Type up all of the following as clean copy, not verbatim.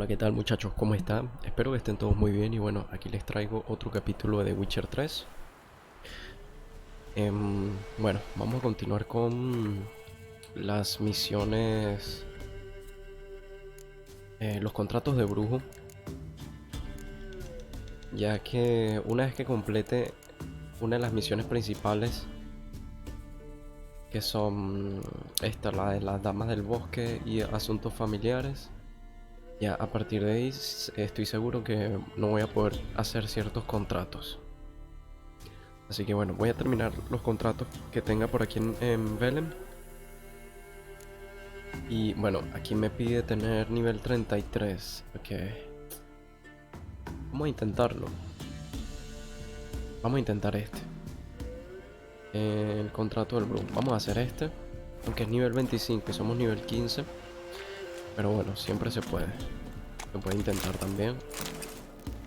Hola, ¿qué tal muchachos? ¿Cómo están? Espero que estén todos muy bien y bueno, aquí les traigo otro capítulo de Witcher 3. Bueno, vamos a continuar con las misiones, los contratos de brujo, ya que una vez que complete una de las misiones principales, que son la de las Damas del Bosque y Asuntos Familiares, ya a partir de ahí estoy seguro que no voy a poder hacer ciertos contratos. Así que bueno, voy a terminar los contratos que tenga por aquí en Belém. Y bueno, aquí me pide tener nivel 33. Ok, vamos a intentarlo. Vamos a intentar este. El contrato del Bloom. Vamos a hacer este. Aunque es nivel 25 y somos nivel 15. Pero bueno, siempre se puede. Se puede intentar también.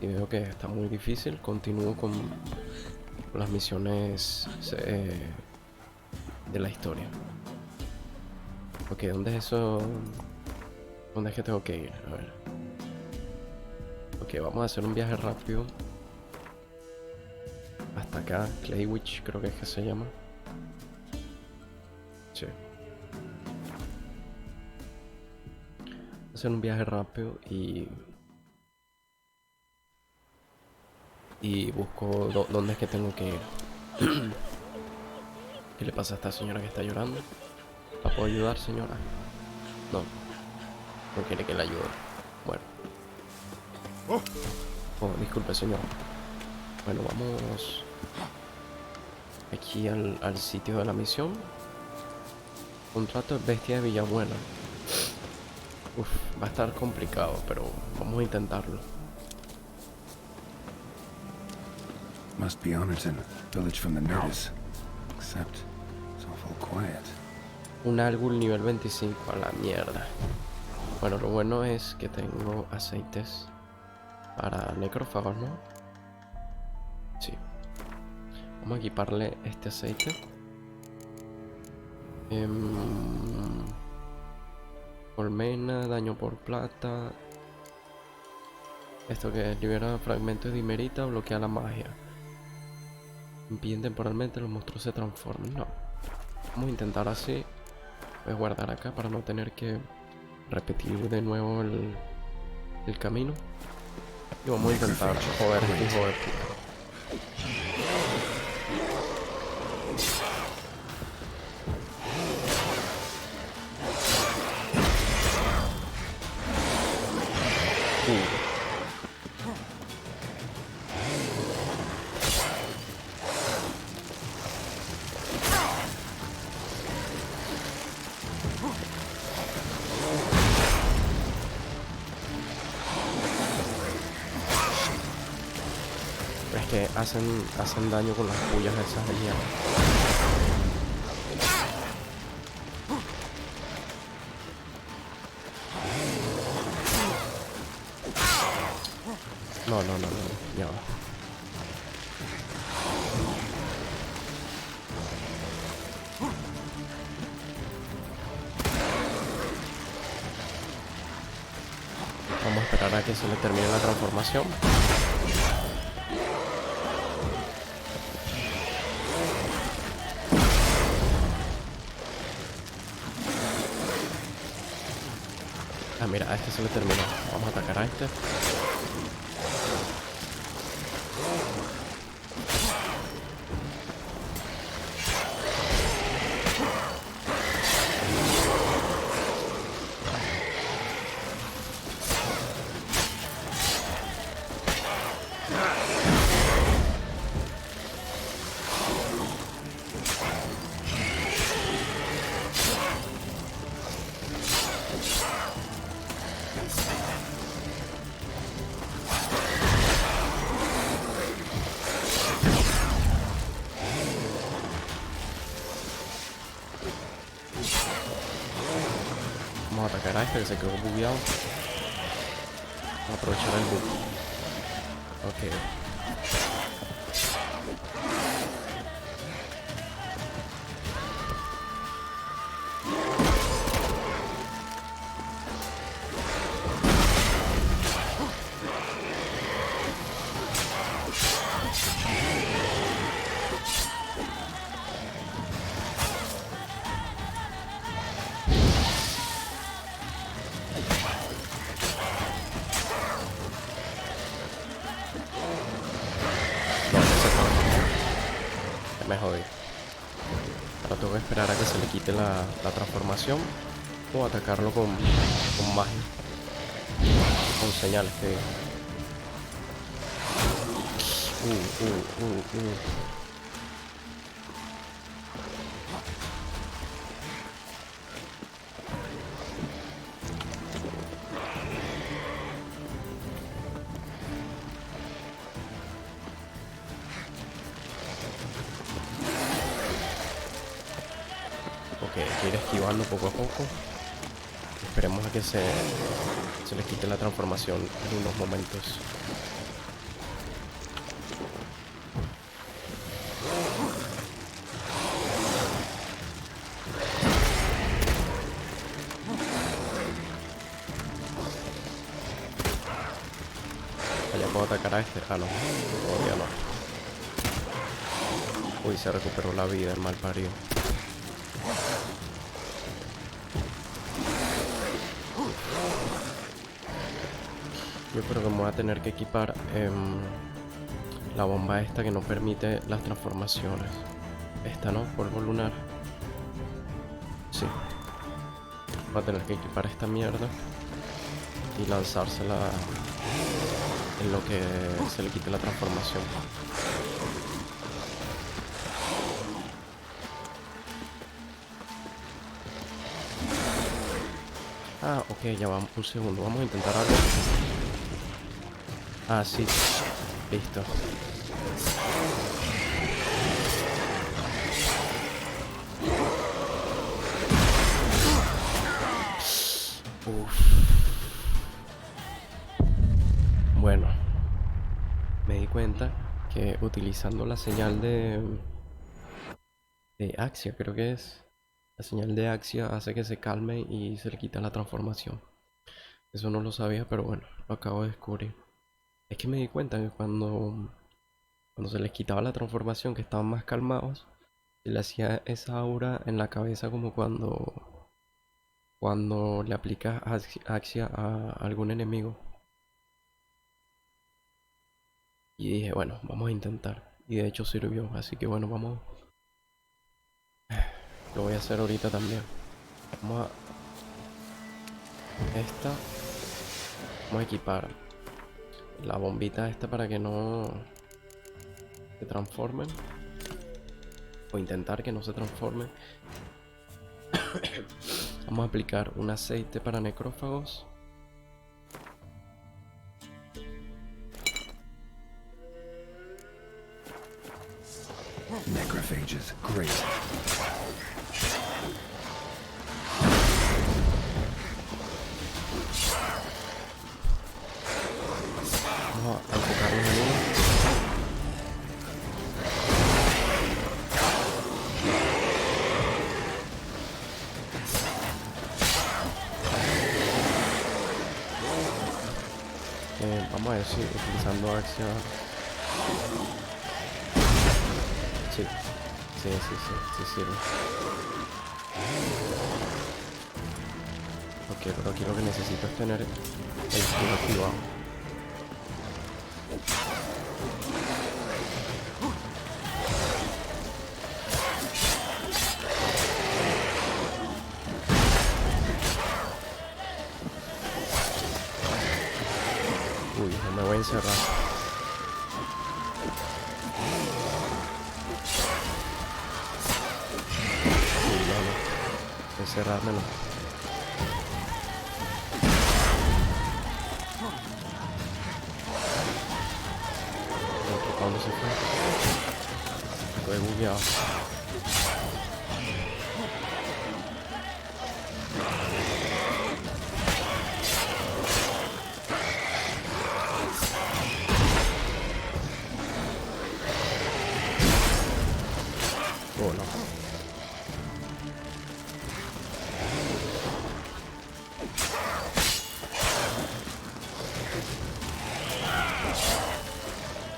Y veo que está muy difícil. Continúo con las misiones de la historia. Ok, ¿dónde es eso? ¿Dónde es que tengo que ir? A ver. Ok, vamos a hacer un viaje rápido. Hasta acá, Claywitch creo que es que se llama. Sí. Hacer un viaje rápido y busco dónde es que tengo que ir. ¿Qué le pasa a esta señora que está llorando? ¿La puedo ayudar, señora? No, no quiere que la ayude. Bueno. Oh, disculpe, señor. Bueno, vamos aquí al sitio de la misión. Contrato de bestia de Villabuena. Uf, va a estar complicado, pero vamos a intentarlo. Must be Honorton, village from the natives. Except it's awful quiet. Un Algul nivel 25, a la mierda. Bueno, lo bueno es que tengo aceites para necrófagos, ¿no? Sí. Vamos a equiparle este aceite. Colmena, daño por plata. Esto que libera fragmentos de dimerita, bloquea la magia. Impiden temporalmente los monstruos se transforman. No. Vamos a intentar así. Voy a guardar acá para no tener que repetir de nuevo el camino. Y vamos a intentar joder hijo de puta. Es que hacen daño con las pullas esas de hierro. No, ya va. Vamos a esperar a que se le termine la transformación. Ah, mira, a este se le terminó. Vamos a atacar a este. Vamos a atacar a este que se quedó bugueado. Vamos a aprovechar el bug. Ok. Me jodí. Ahora tengo que esperar a que se le quite la transformación o atacarlo con magia. Con señales que digo. Ok, hay que ir esquivando poco a poco. Esperemos a que se les quite la transformación en unos momentos. Ya puedo atacar a este. Ah, no, todavía no. Uy, se recuperó la vida el mal parido. Yo creo que me voy a tener que equipar la bomba esta que no permite las transformaciones. Esta, ¿no? Polvo lunar. Sí. Voy a tener que equipar esta mierda y lanzársela en lo que se le quite la transformación. Ah, ok, ya vamos, un segundo, vamos a intentar algo. Ah, sí, listo. Bueno, me di cuenta que utilizando la señal de Axia, creo que es. La señal de Axia hace que se calme y se le quita la transformación. Eso no lo sabía, pero bueno, lo acabo de descubrir. Es que me di cuenta que cuando se les quitaba la transformación, que estaban más calmados, se le hacía esa aura en la cabeza como cuando le aplicas Axia a algún enemigo. Y dije, bueno, vamos a intentar. Y de hecho sirvió, así que bueno, vamos. Lo voy a hacer ahorita también. Vamos a esta. Vamos a equipar la bombita esta para que no se transformen. O intentar que no se transformen. Vamos a aplicar un aceite para necrófagos. Necrophages, great. Vamos a enfocarnos en uno. Vamos a ver si utilizando Axia. Sí sirve. Ok, pero aquí lo que necesito es tener el escudo activado. Uy, no me voy a encerrar. Uy, no. Encerrármelo. ¿Dónde se fue? Estoy bugueado. Oh, no.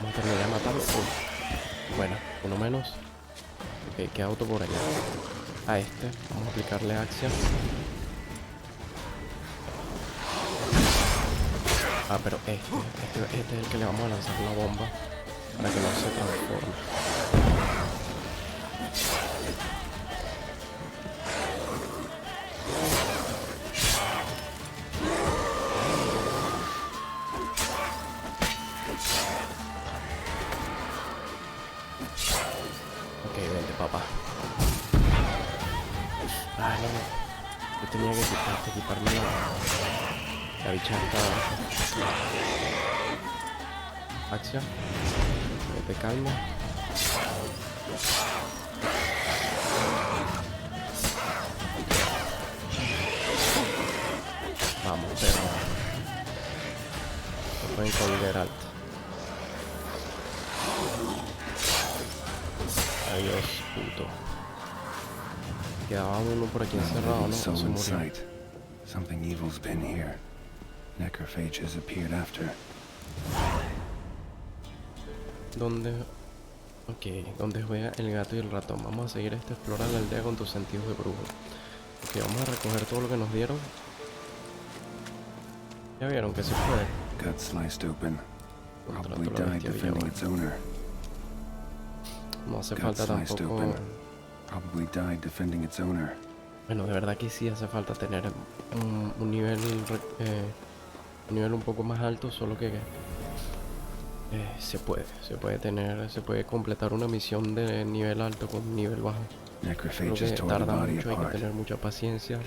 Vamos a terminar de matarlo. Bueno, uno menos. Ok, queda otro por allá. A este, vamos a aplicarle Axia. Ah, pero este es el que le vamos a lanzar la bomba para que no se transforme. Yo tenía que equiparme la bicha esta. Acción. Que te calma. Vamos, perro. Se pueden colgar alto. Adiós, puto. Quedaba uno por aquí encerrado, ¿no? Se murió. Something evil's been here. Necrophages appeared after. ¿Dónde? Ok, ¿dónde juega el gato y el ratón? Vamos a seguir explora la aldea con tus sentidos de brujo. Ok, vamos a recoger todo lo que nos dieron. Ya vieron que se puede. Gut sliced open. Probably died defending its owner. No hace falta tampoco. Probably died defending its owner. Bueno, de verdad que sí hace falta tener un nivel un poco más alto, solo que se puede completar una misión de nivel alto con un nivel bajo. Creo que tarda mucho, hay que tener mucha paciencia.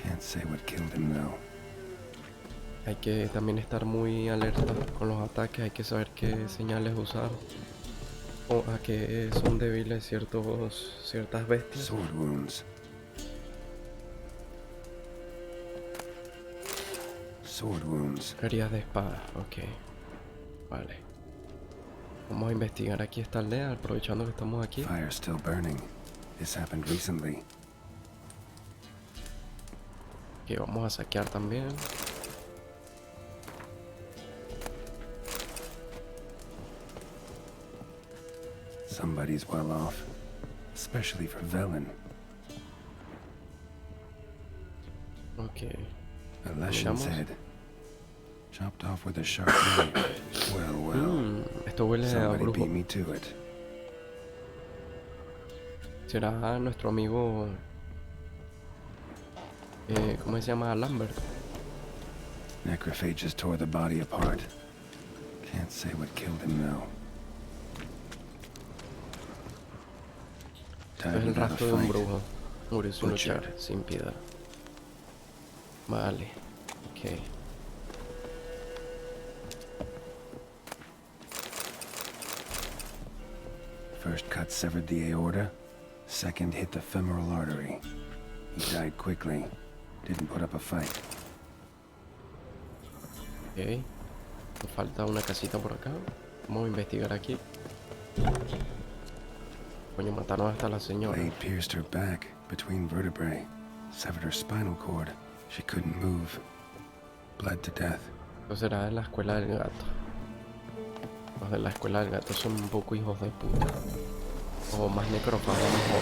Hay que también estar muy alerta con los ataques, hay que saber qué señales usar o a qué son débiles ciertas bestias. Sword wounds. Sword wounds. Heridas de espada, ok. Vale. Vamos a investigar aquí esta aldea, aprovechando que estamos aquí. Fire still burning. This happened recently. Que vamos a saquear también. Somebody's well off, especially for Velen. Ok. A Leshen's head, chopped off with a sharp knife. Well. Esto huele a Somebody brujo. beat me to it. Será nuestro amigo. ¿Cómo se llama? Lambert. Necrophages tore the body apart. Can't say what killed him though. Es el rastro de un brujo. Murió sin luchar, sin piedad. Vale. Ok. First cut severed the aorta. Second hit the femoral artery. He died quickly. Didn't put up a fight. Ok. Nos falta una casita por acá. Vamos a investigar aquí. Coño, mataron hasta la señora. Blade pierced her back between vertebrae. Severed her spinal cord. She couldn't move. Bled to death. Esto será de la escuela del gato. Los de la escuela del gato son un poco hijos de puta. O más necrófagos mejor.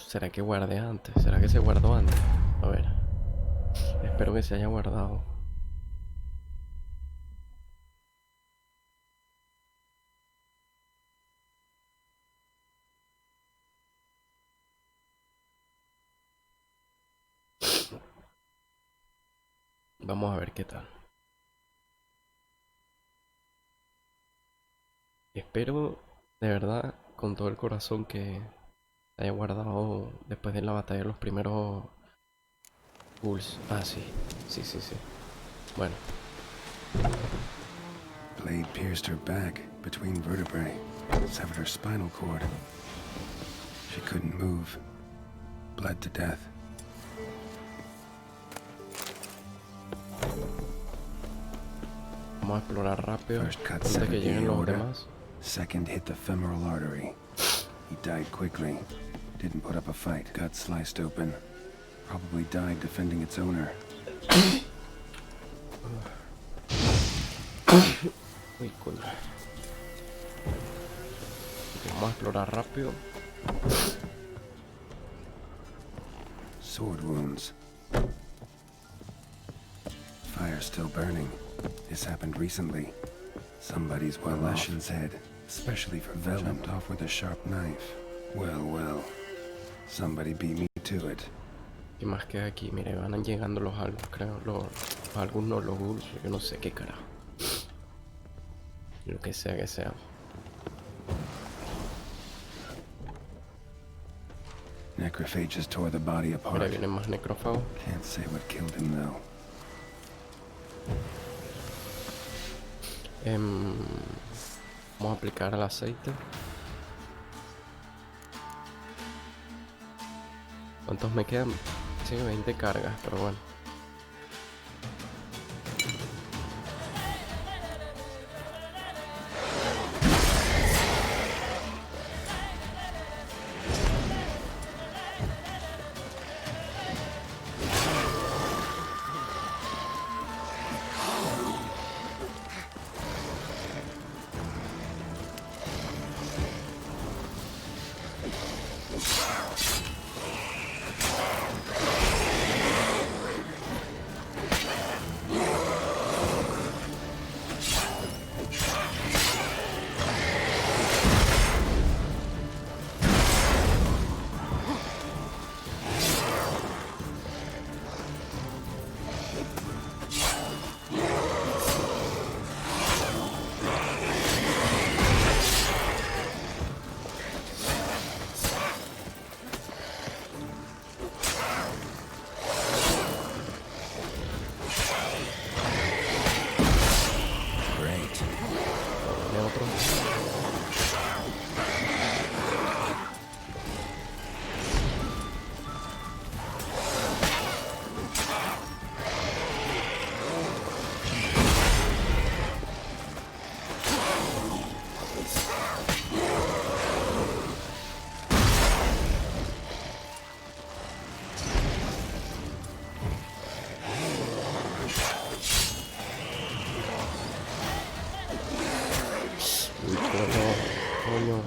¿Será que guardé antes? ¿Será que se guardó antes? A ver. Espero que se haya guardado. Vamos a ver qué tal. Espero de verdad con todo el corazón que se haya guardado después de la batalla de los primeros ghouls. Ah, sí. Sí. Bueno. Blade pierced her back between vertebrae. Severed her spinal cord. She couldn't move. Bled to death. Vamos a explorar rápido First cut antes severed que the lleguen los aorta. demás. Second hit the femoral artery. He died quickly. Didn't put up a fight. Gut sliced open. Probably died defending its owner. Uy, coño. Vamos a explorar rápido. Sword wounds. Fire still burning. This happened recently. Somebody's well Leshen's head, especially for vellum. Jumped off with a sharp knife. Well, well. Somebody beat me to it. ¿Qué más queda aquí? Mire, van llegando los algos, creo. Los algos no, los ghouls. Yo no sé qué carajo. Lo que sea que sea. Necrophages tore the body Mira, apart. vienen más necrófagos. Can't say what killed him though. Vamos a aplicar el aceite. ¿Cuántos me quedan? Sí, 20 cargas, pero bueno. Coño.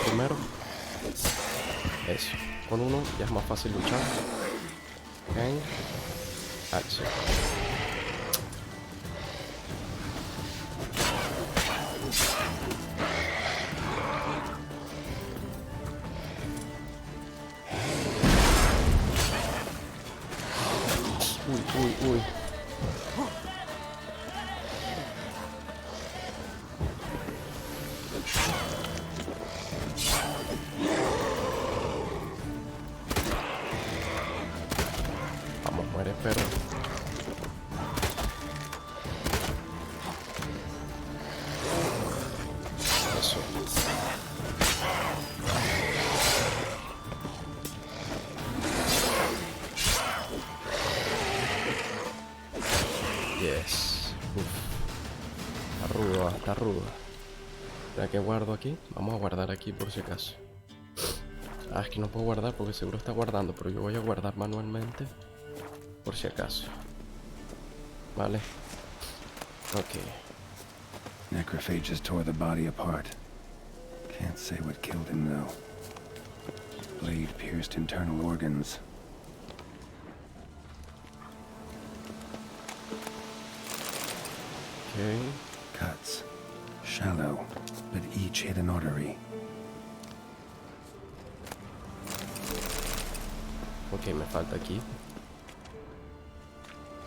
Primero eso, con uno ya es más fácil luchar. Ok, acción. Uy. Vamos, muere, perro. Eso. Yes. Uf. Está rudo. ¿Ya que guardo aquí? Vamos a guardar aquí por si acaso. Ah, es que no puedo guardar porque seguro está guardando, pero yo voy a guardar manualmente por si acaso. Vale. Ok. Necrophages tore the body apart. Can't say what killed him though. Blade pierced internal organs. Ok. Cuts. Shallow, but each hit an artery. Ok, me falta aquí.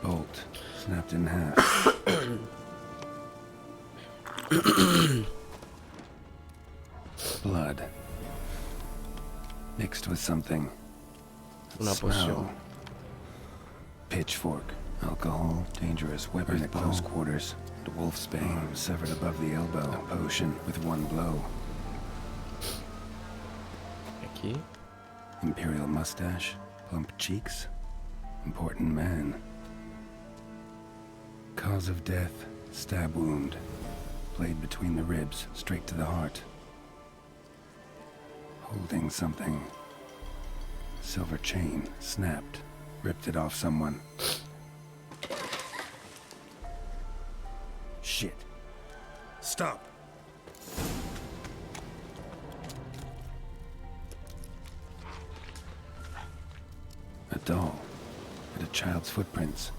Bolt snapped in half. Blood. Mixed with something. Una Smell. poción. Pitchfork. Alcohol. Dangerous weapon at close quarters. The wolf's bane severed above the elbow. A potion with one blow. Aquí. Imperial mustache. Plump cheeks. Important man. Cause of death. Stab wound. Blade between the ribs. Straight to the heart. Holding something. Silver chain. Snapped. Ripped it off someone. Shit. Stop. A doll. And a child's footprints.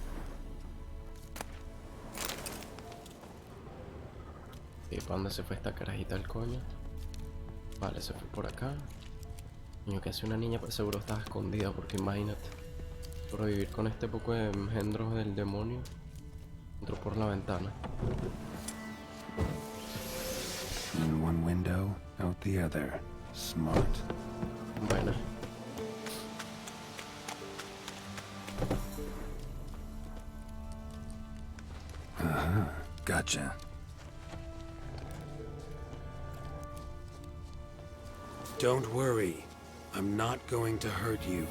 ¿Y para dónde se fue esta carajita del coño? Vale, se fue por acá. Niño, que hace una niña, pues seguro estaba escondida, porque imagínate. Sobrevivir con este poco de engendros del demonio. Entró por la ventana. In one window, out the other. Smart. Bueno. Uh-huh. Gotcha. Don't worry. I'm not going to hurt you.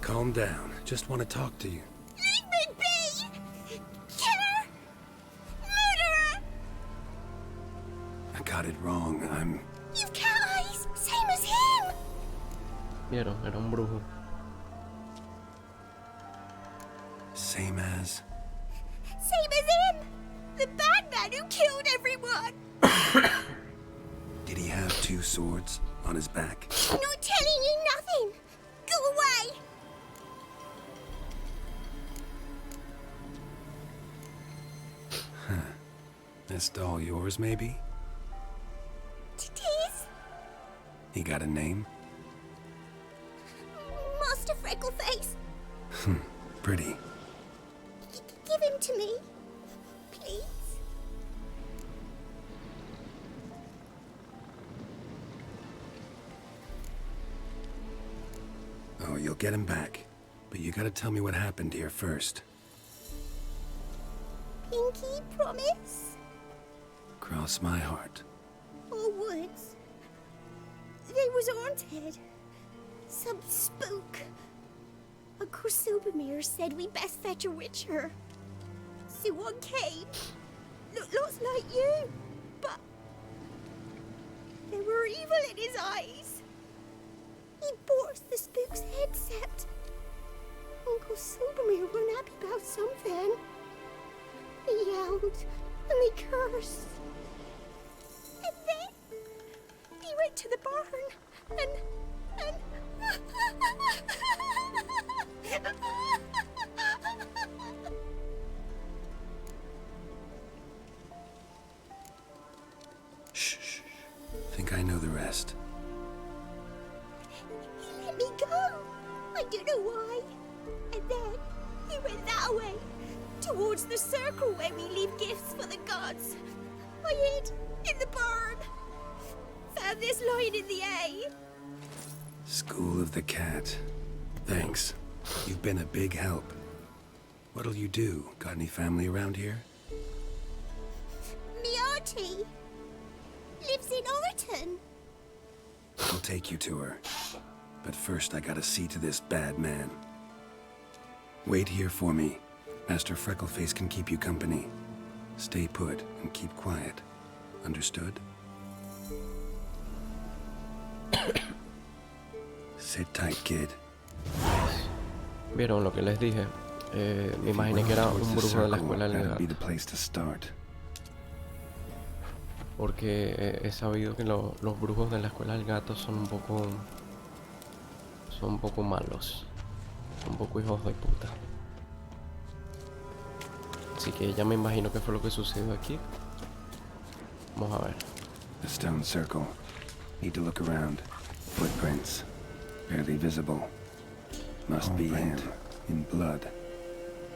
Calm down. Just want to talk to you. Leave me be! Killer! Murderer! I got it wrong. I'm... You've cat eyes! Same as him! Vieron, era un brujo. Same as... Same as him! The bad man who killed everyone! Did he have two swords on his back? I'm not telling you nothing! Go away! This doll yours, maybe? It is? He got a name? Master Freckleface, Pretty. give him to me. Please. Oh, you'll get him back. But you gotta tell me what happened here first. Pinky promise? Cross my heart. Or woods? They was haunted. Some spook. Uncle Silvermere said we best fetch a witcher. So one came. Looked lots like you, but there were evil in his eyes. He bought the spook's headset. Uncle Silvermere weren't happy about something. He yelled and he cursed. And then he went to the barn and Shh. Think I know the rest. he let me go. I don't know why. And then he went that way, towards the circle where we leave gifts for the gods. I hid in the barn. Found this line in the A. School of the Cat. Thanks. You've been a big help. What'll you do? Got any family around here? Me auntie lives in Orton. I'll take you to her. But first I gotta see to this bad man. Wait here for me. Master Freckleface can keep you company. Stay put and keep quiet. Understood? Sit tight, kid. Vieron lo que les dije. Me imaginé que era un brujo de la escuela del That'd be gato. the place to start. Porque he sabido que los brujos de la escuela del gato son un poco malos. Son un poco hijos de puta. Así que ya me imagino que fue lo que sucedió aquí. Vamos a ver. The stone circle. Need to look around. Footprints. Barely visible. Must be him. In blood.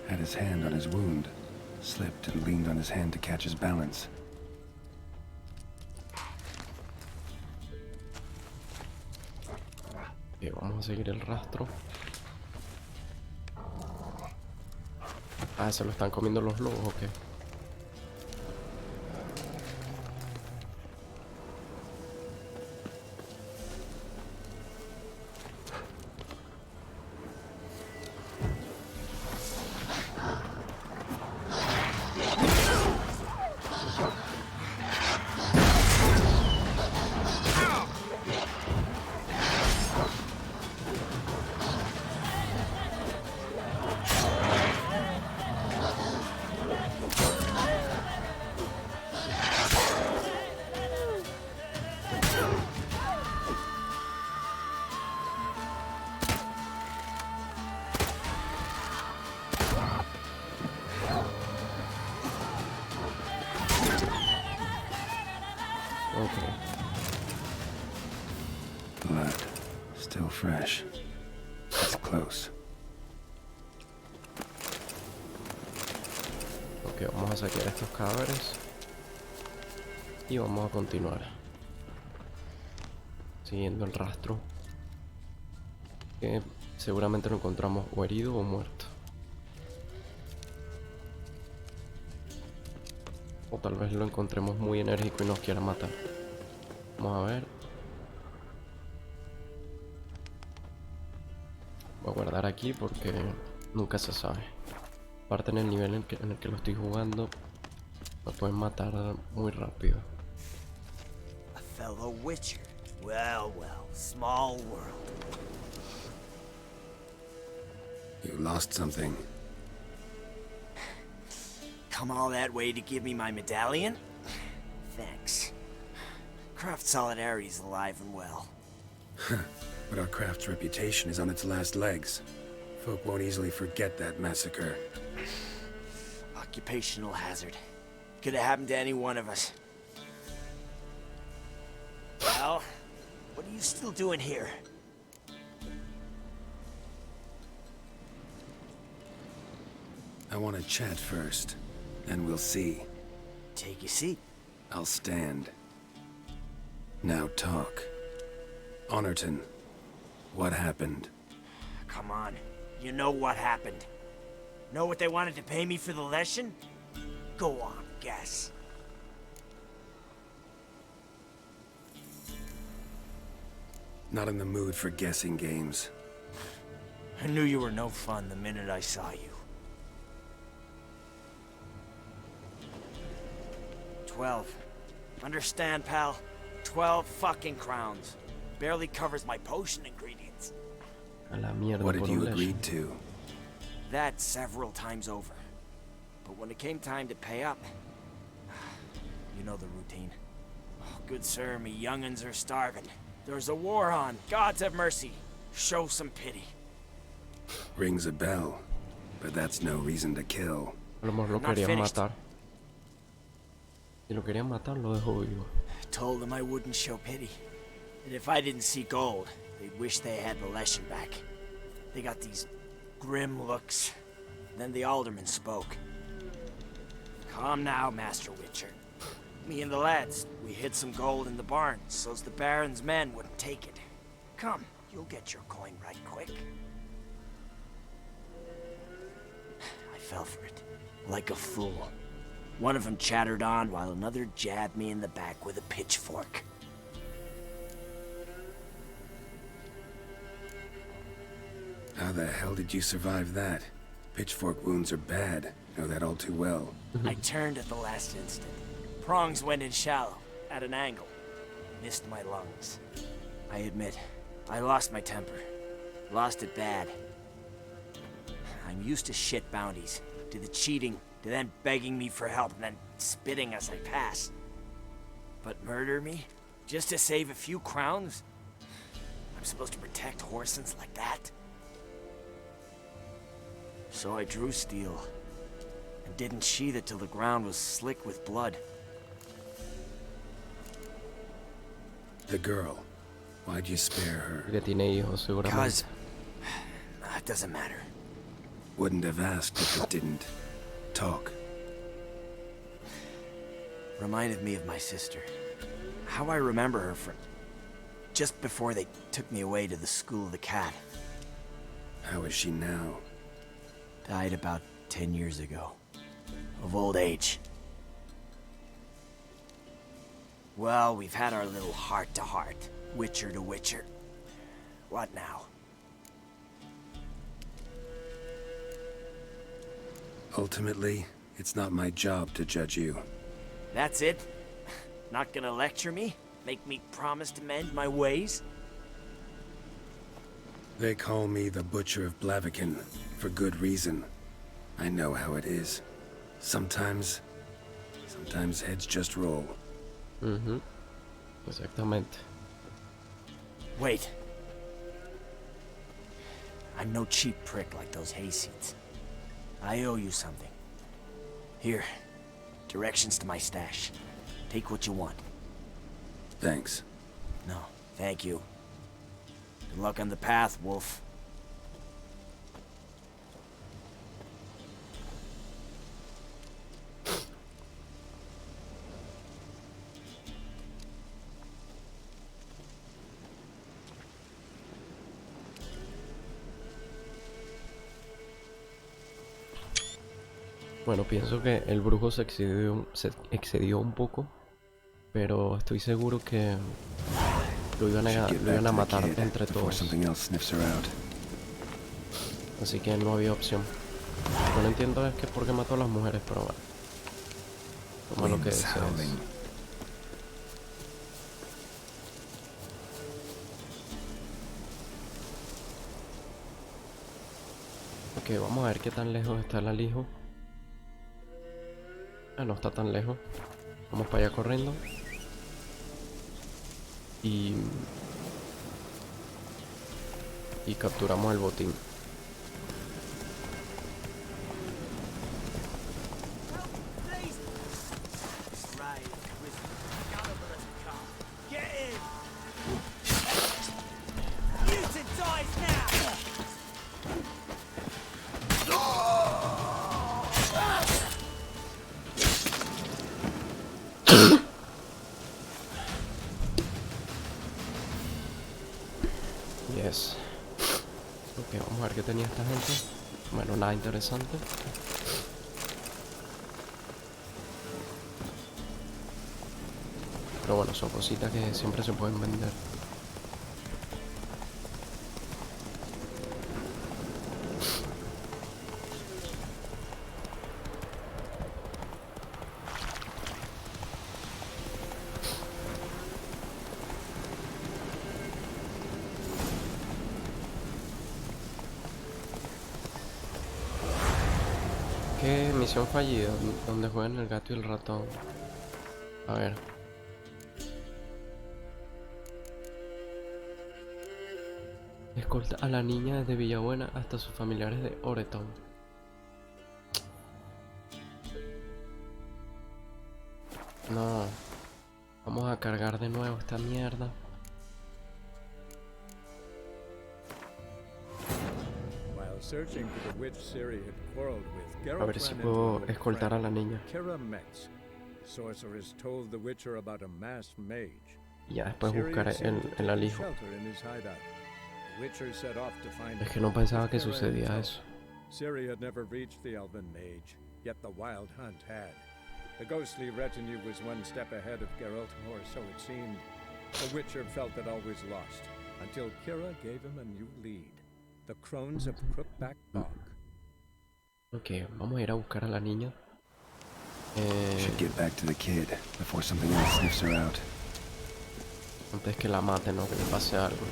Had his hand on his wound. Slipped and leaned on his hand to catch his balance. Vamos a seguir el rastro. Ah, ¿se lo están comiendo los lobos o qué? Okay. Blood. Still fresh. It's close. Ok, vamos a saquear estos cadáveres. Y vamos a continuar. Siguiendo el rastro. Que seguramente lo encontramos o herido o muerto. O tal vez lo encontremos muy enérgico y nos quiera matar. Vamos a ver. Voy a guardar aquí porque nunca se sabe. Aparte en el nivel en el que lo estoy jugando, me pueden matar muy rápido. A fellow witcher. Well, well, small world. You lost something. Come all that way to give me my medallion? Thanks. Craft Solidarity's alive and well. But our craft's reputation is on its last legs. Folk won't easily forget that massacre. Occupational hazard. Could have happened to any one of us. Well, what are you still doing here? I want to chat first, and we'll see. Take a seat. I'll stand. Now talk. Honorton, what happened? Come on. You know what happened. Know what they wanted to pay me for the lesson? Go on, guess. Not in the mood for guessing games. I knew you were no fun the minute I saw you. 12. Understand, pal? 12 fucking crowns. Barely covers my potion ingredients. A la mierda. What did por you un agree lesson. to? That several times over. But when it came time to pay up, you know the routine. Oh, good sir, me young'uns are starving. There's a war on. Gods have mercy. Show some pity. Rings a bell, but that's no reason to kill. A lo mejor lo Not querían finished. matar. Si lo querían matar, lo dejó vivo. Told them I wouldn't show pity. That if I didn't see gold, they'd wish they had the lesson back. They got these grim looks. Then the alderman spoke. Calm now, Master Witcher. Me and the lads, we hid some gold in the barn, so's the Baron's men wouldn't take it. Come, you'll get your coin right quick. I fell for it, like a fool. One of them chattered on while another jabbed me in the back with a pitchfork. How the hell did you survive that? Pitchfork wounds are bad. Know that all too well. I turned at the last instant. Prongs went in shallow, at an angle. Missed my lungs. I admit, I lost my temper. Lost it bad. I'm used to shit bounties, to the cheating, to them begging me for help and then spitting as I pass. But murder me? Just to save a few crowns? I'm supposed to protect Horsens like that? So I drew steel, and didn't sheathe it till the ground was slick with blood. The girl. Why'd you spare her? Que tiene hijos, seguramente. Cause... it doesn't matter. Wouldn't have asked if it didn't. Talk. Reminded me of my sister. How I remember her from... just before they took me away to the School of the Cat. How is she now? Died about 10 years ago. Of old age. Well, we've had our little heart-to-heart. Witcher to Witcher. What now? Ultimately, it's not my job to judge you. That's it? Not gonna lecture me? Make me promise to mend my ways? They call me the Butcher of Blaviken, for good reason. I know how it is. Sometimes heads just roll. Exactamente. Wait. I'm no cheap prick like those hayseeds. I owe you something. Here, directions to my stash. Take what you want. Thanks. No, thank you. Good luck on the path, Wolf. Bueno, pienso que el brujo se excedió un poco, pero estoy seguro que lo iban a matar entre todos. Así que no había opción. Lo que no entiendo es que por qué mató a las mujeres, pero bueno. Como lo que es. Ok, vamos a ver qué tan lejos está el alijo. Ah, no está tan lejos. Vamos para allá corriendo. Y capturamos el botín. Yes. Ok, vamos a ver qué tenía esta gente. Bueno, nada interesante. Pero bueno, son cositas que siempre se pueden vender. ¿Qué misión fallida? Donde juegan el gato y el ratón. A ver. Escolta a la niña desde Villabuena hasta sus familiares de Oreton. No. Vamos a cargar de nuevo esta mierda. A ver si puedo escoltar a la niña. Y ya después buscar el alijo. Es que no pensaba que sucedía eso. Ciri had never reached the elven mage, yet the wild hunt had. The ghostly retinue was one step ahead of Geralt, or so it seemed. The Witcher felt it always lost, until Kira gave him a new lead. The Crones of Crookback Bog. Ok, vamos a ir a buscar a la niña. Should get back to the kid before something else sniffs her out. Antes que la maten o que le pase algo.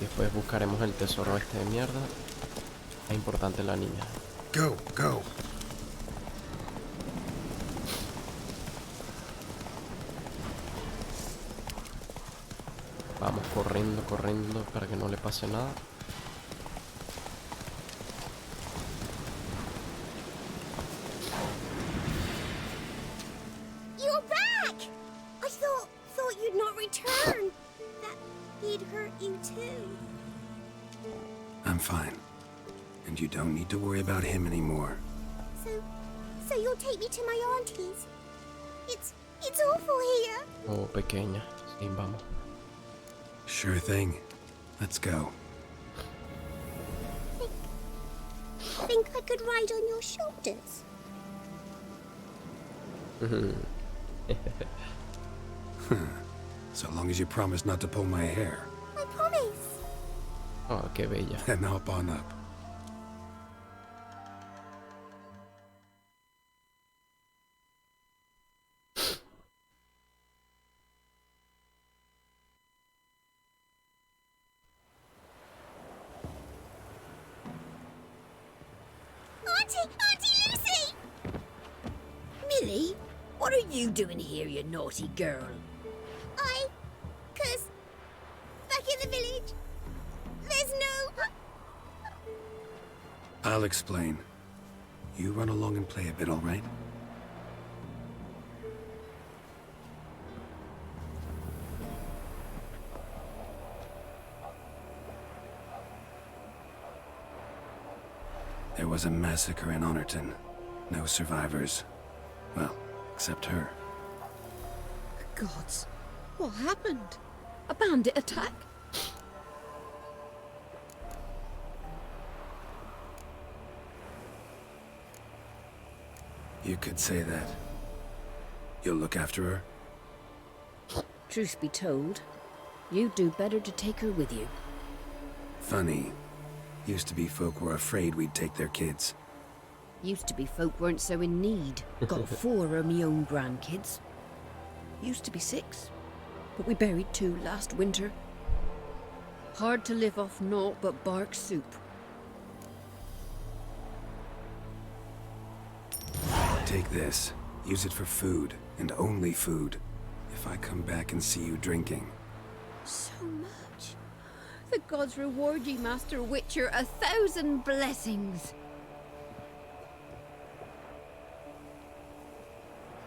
Después buscaremos el tesoro este de mierda. Es importante la niña. Go, go. Vamos corriendo, corriendo para que no le pase nada. You're back! I thought you'd not return. That he'd hurt you too. I'm fine. And you don't need to worry about him anymore. So you'll take me to my auntie's. It's O pequeña. Sí, vamos. Sure thing. Let's go. Think I could ride on your shoulders? So long as you promise not to pull my hair. I promise. Oh, qué bella. Then hop on up. Auntie Lucy! Millie, what are you doing here, you naughty girl? Cause back in the village, there's no... I'll explain. You run along and play a bit, all right? There was a massacre in Honorton. No survivors. Well, except her. Gods, what happened? A bandit attack? You could say that. You'll look after her? Truth be told, you'd do better to take her with you. Funny. Used to be folk were afraid we'd take their kids. Used to be folk weren't so in need. Got 4 of me own grandkids. Used to be 6, but we buried 2 last winter. Hard to live off naught but bark soup. Take this. Use it for food, and only food. If I come back and see you drinking. So much. The gods reward ye, Master Witcher, 1,000 blessings.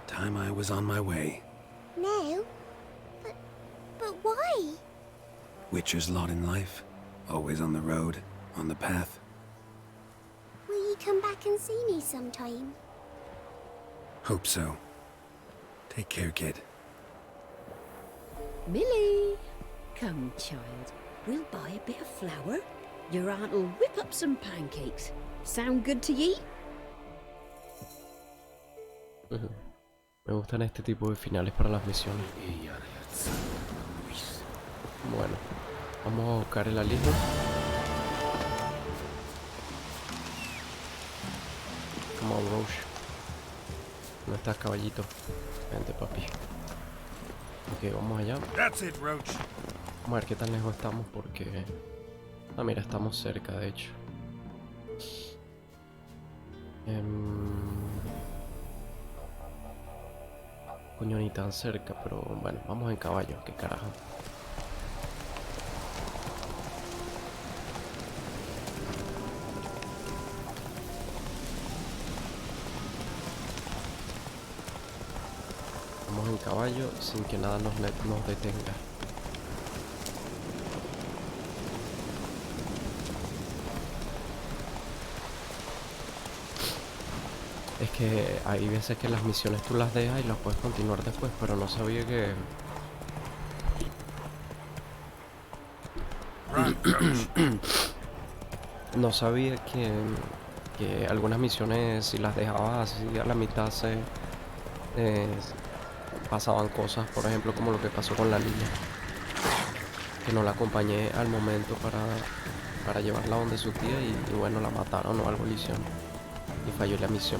Time I was on my way. No. But why? Witcher's lot in life. Always on the road, on the path. Will you come back and see me sometime? Hope so. Take care, kid. Millie, come, child. We'll buy a bit of flour. Your aunt'll whip up some pancakes. Sound good to ye? Me gustan este tipo de finales para las misiones. Bueno, vamos a buscar el alijo. Come on, Roche. ¿Dónde estás, caballito? Vente, papi. Ok, vamos allá. That's it, Roach. Vamos a ver qué tan lejos estamos porque... Ah, mira, estamos cerca, de hecho. Coño, ni tan cerca, pero bueno, vamos en caballo, qué carajo. Vamos en caballo sin que nada nos detenga. Es que hay veces que las misiones tú las dejas y las puedes continuar después, pero no sabía que... No sabía que algunas misiones, si las dejabas así a la mitad, pasaban cosas, por ejemplo como lo que pasó con la niña, que no la acompañé al momento para llevarla donde su tía y bueno, la mataron o algo le hicieron y falló la misión.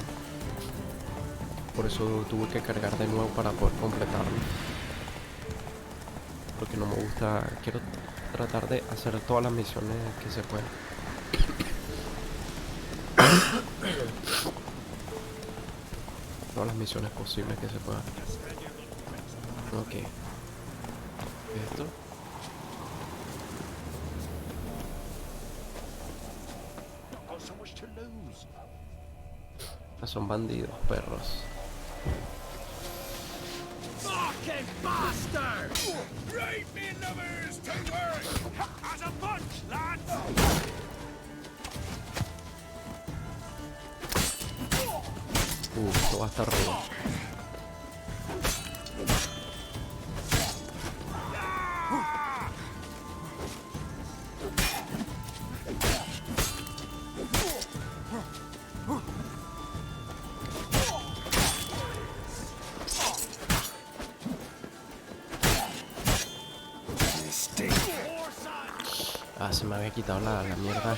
Por eso tuve que cargar de nuevo para poder completarlo, porque no me gusta. Quiero tratar de hacer todas las misiones que se puedan. Todas las misiones posibles que se puedan. Ok. Esto. Son bandidos, perros. Fucking bastard! Right me numbers to work! As a bunch, lads! Esto va a estar rudo. Ah, se me había quitado la mierda.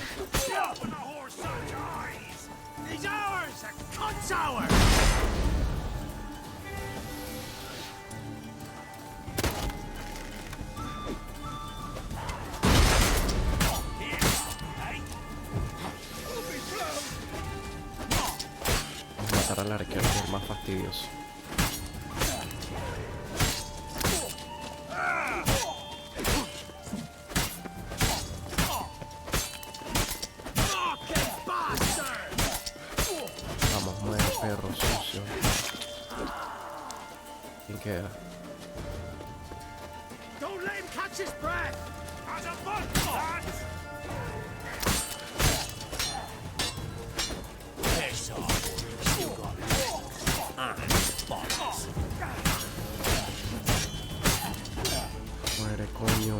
Vamos a matar al arquero, que es el más fastidioso. Vamos, muere, perro sucio. ¿Quién queda? Don't let him catch his breath! As a butt, lads! Piss off, you got bollocks. Muere, coño.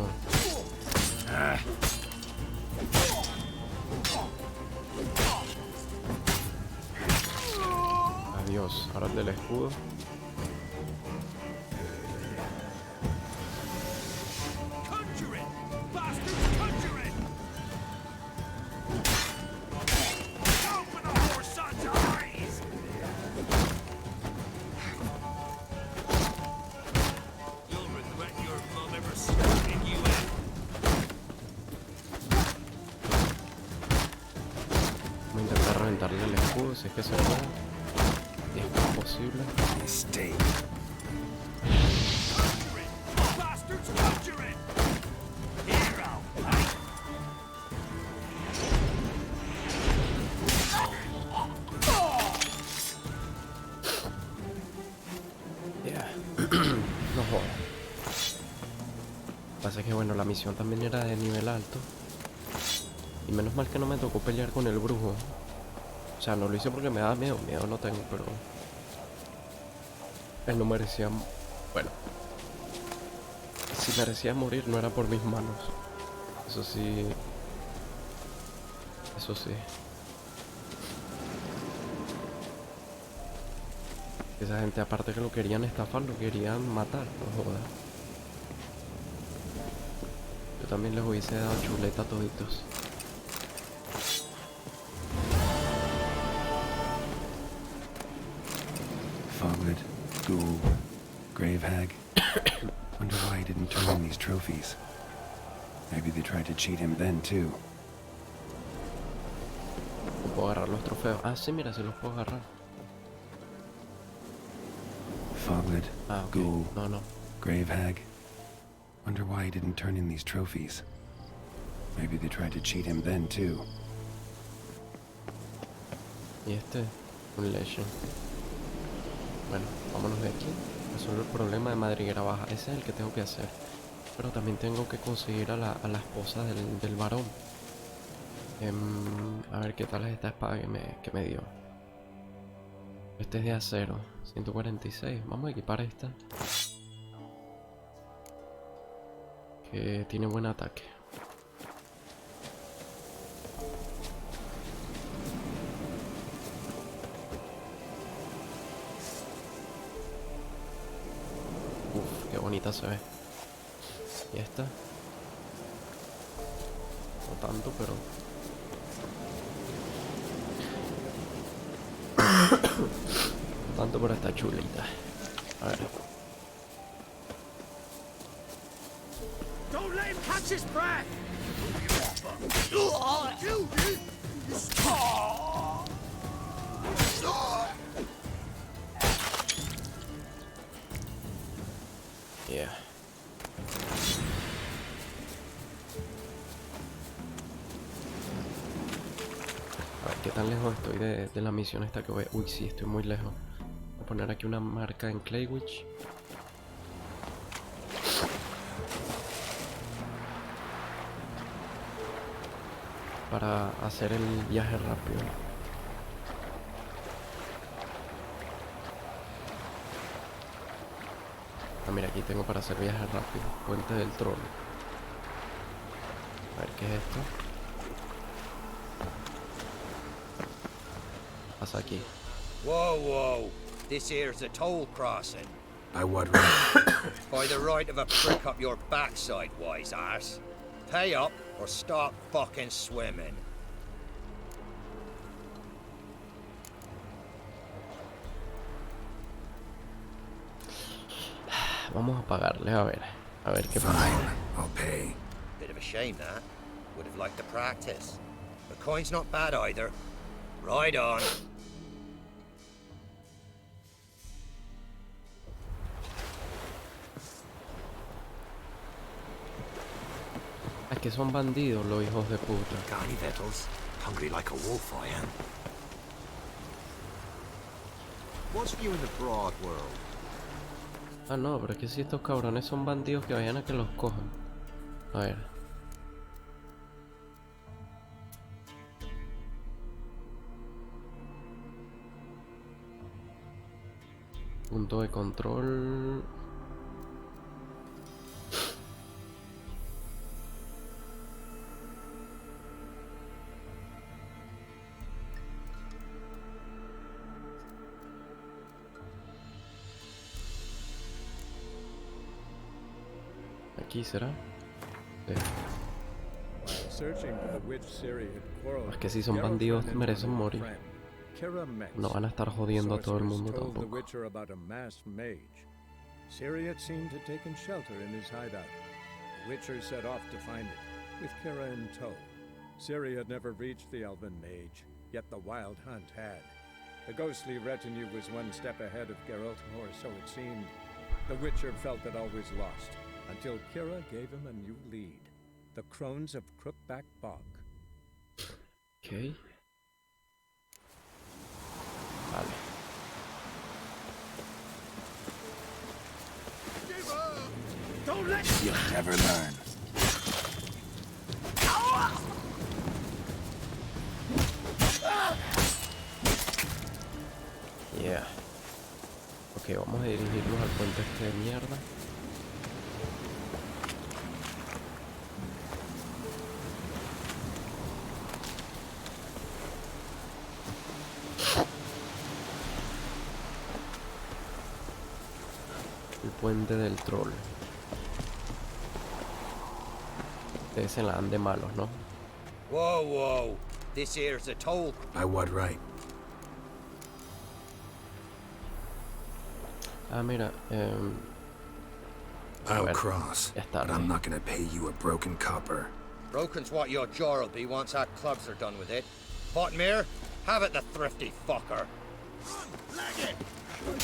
Adiós, ahora el del escudo. Conjure it! Bastards, conjure it! Open the poor son's eyes! You'll regret your mum ever spitting you in. Voy a intentar reventarle el escudo si es que se puede. Y es posible. Mistake. Conjure it! Bastards, conjure it! Hero! Yeah. No jodas. Pasa que bueno, la misión también era de nivel alto. Y menos mal que no me tocó pelear con el brujo. O sea, no lo hice porque me daba miedo. Miedo no tengo, pero... él no merecía... Bueno. Si merecía morir no era por mis manos. Eso sí... Eso sí. Esa gente, aparte que lo querían estafar, lo querían matar, no jodas. Yo también les hubiese dado chuleta a toditos. Foglet, ghoul, grave hag. Wonder why he didn't turn in these trophies. Maybe they tried to cheat him then too. No puedo agarrar los trofeos. Ah, sí, mira, sí los puedo agarrar. Foglet, Ah, ok. ghoul, No. grave hag. Wonder why he didn't turn in these trophies. Maybe they tried to cheat him then too. Y este, un legend. Bueno, vámonos de aquí. Resuelve el problema de madriguera baja. Ese es el que tengo que hacer. Pero también tengo que conseguir a la esposa del varón. A ver qué tal es esta espada que me dio. Este es de acero, 146. Vamos a equipar esta. Que tiene buen ataque. Uf, qué bonita se ve. Y esta. No tanto, pero... no tanto, pero está chulita. A ver. Don't let him catch his breath! Yeah. A ver, ¿qué tan lejos estoy de la misión esta que voy? Uy, sí, estoy muy lejos. Voy a poner aquí una marca en Claywitch. Para hacer el viaje rápido. Ah, mira, aquí tengo para hacer viaje rápido. Puente del Trono. A ver, ¿qué es esto? Pasa aquí. Whoa, whoa. This here's a toll crossing. By what right? By the right of a prick up your backside, wise ass. Pay up, or stop fucking swimming. Vamos a pagarle, a ver qué pasa. Fine, I'll pay. Bit of a shame that. Would have liked to practice. The coin's not bad either. Right on. Es que son bandidos los hijos de puta. Got any victuals? Hungry like a wolf, I am. What's for you in the broad world? Ah, no, pero es que si estos cabrones son bandidos, que vayan a que los cojan. A ver. Punto de control. Aquí será. Sí. Searching for the witch Ciri had quarreled Es que si with son Geralt bandidos and merecen her morir. friend, Kira Metz. No van a estar jodiendo a todo el mundo Sorceress told the tampoco. Witcher about a masked mage. Ciri had seemed to taken shelter in his hideout. The Witcher set off to find it, with Kira in tow. Ciri had never reached the elven mage, yet the wild hunt had. The ghostly retinue was one step ahead of Geralt, or so it seemed. The Witcher felt it always lost, until Kira gave him a new lead. The Crones of Crookback Bog. Ok. Vale. You'll never learn. Yeah. Ok, vamos a dirigirnos al puente este de mierda. El puente del troll. Ustedes se la dan de malos, ¿no? Whoa, whoa. This here's a toll. By what right? Ah, mira, I'll bueno, cross, ya está, but I'm sí. not gonna pay you a broken copper. Broken's what your jaw'll be once our clubs are done with it. Potmere, have it the thrifty fucker. Leg it!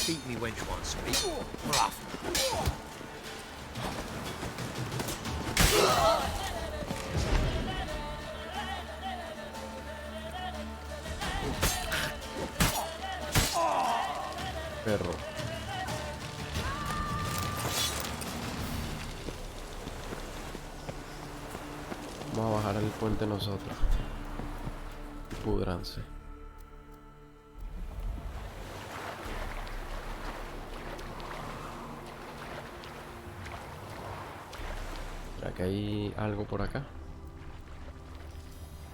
Beat me when you want to speak. Rough. perro. Vamos a bajar el puente nosotros. Pudranse. ¿Será que hay algo por acá?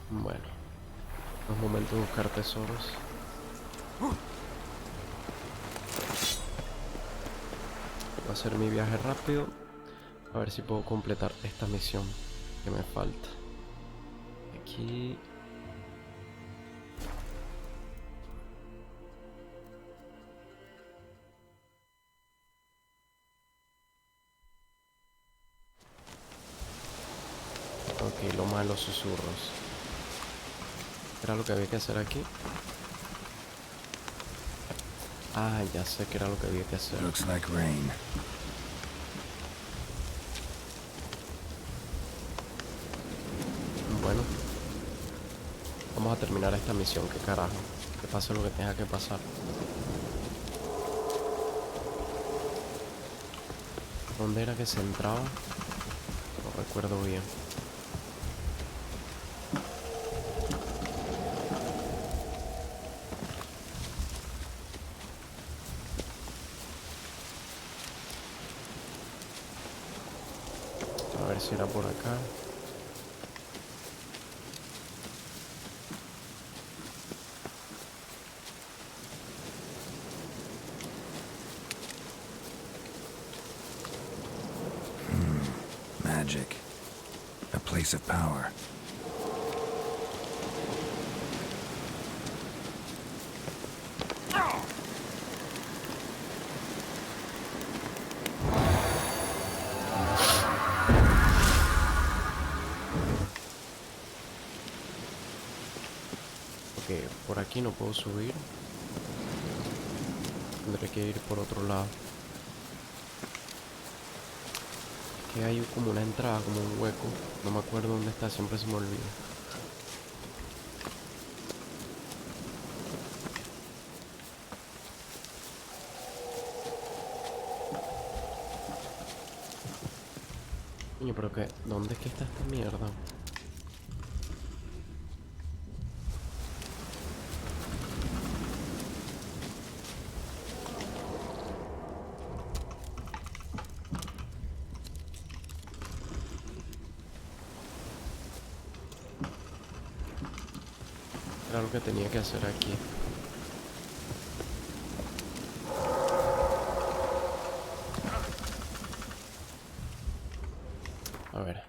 Bueno, es momento de buscar tesoros. Voy a hacer mi viaje rápido, a ver si puedo completar esta misión que me falta. Aquí. Ok, lo malo, susurros. ¿Era lo que había que hacer aquí? Ah, ya sé que era lo que había que hacer. Looks like rain. Bueno, vamos a terminar esta misión, que carajo, que pase lo que tenga que pasar. ¿Dónde era que se entraba? No recuerdo bien. A ver si era por acá. Magic. A place of power. Ok, por aquí no puedo subir. Tendré que ir por otro lado. Que hay como una entrada, como un hueco. No me acuerdo dónde está, siempre se me olvida. Coño, pero que, ¿dónde es que está esta mierda? Era lo que tenía que hacer aquí. A ver.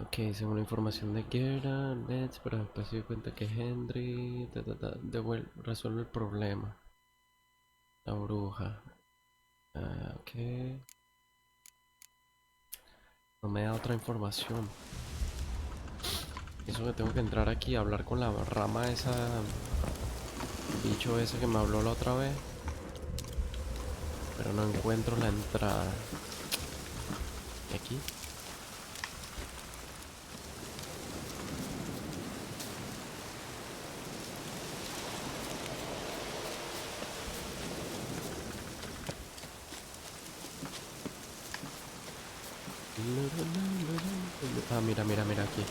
Ok, según la información de Guerra, Let's, pero después se dio cuenta que Henry resuelve el problema. La bruja. Ok. No me da otra información. Eso que tengo que entrar aquí a hablar con la rama esa. Bicho ese que me habló la otra vez. Pero no encuentro la entrada. ¿Y aquí? Ah, mira, mira, mira aquí.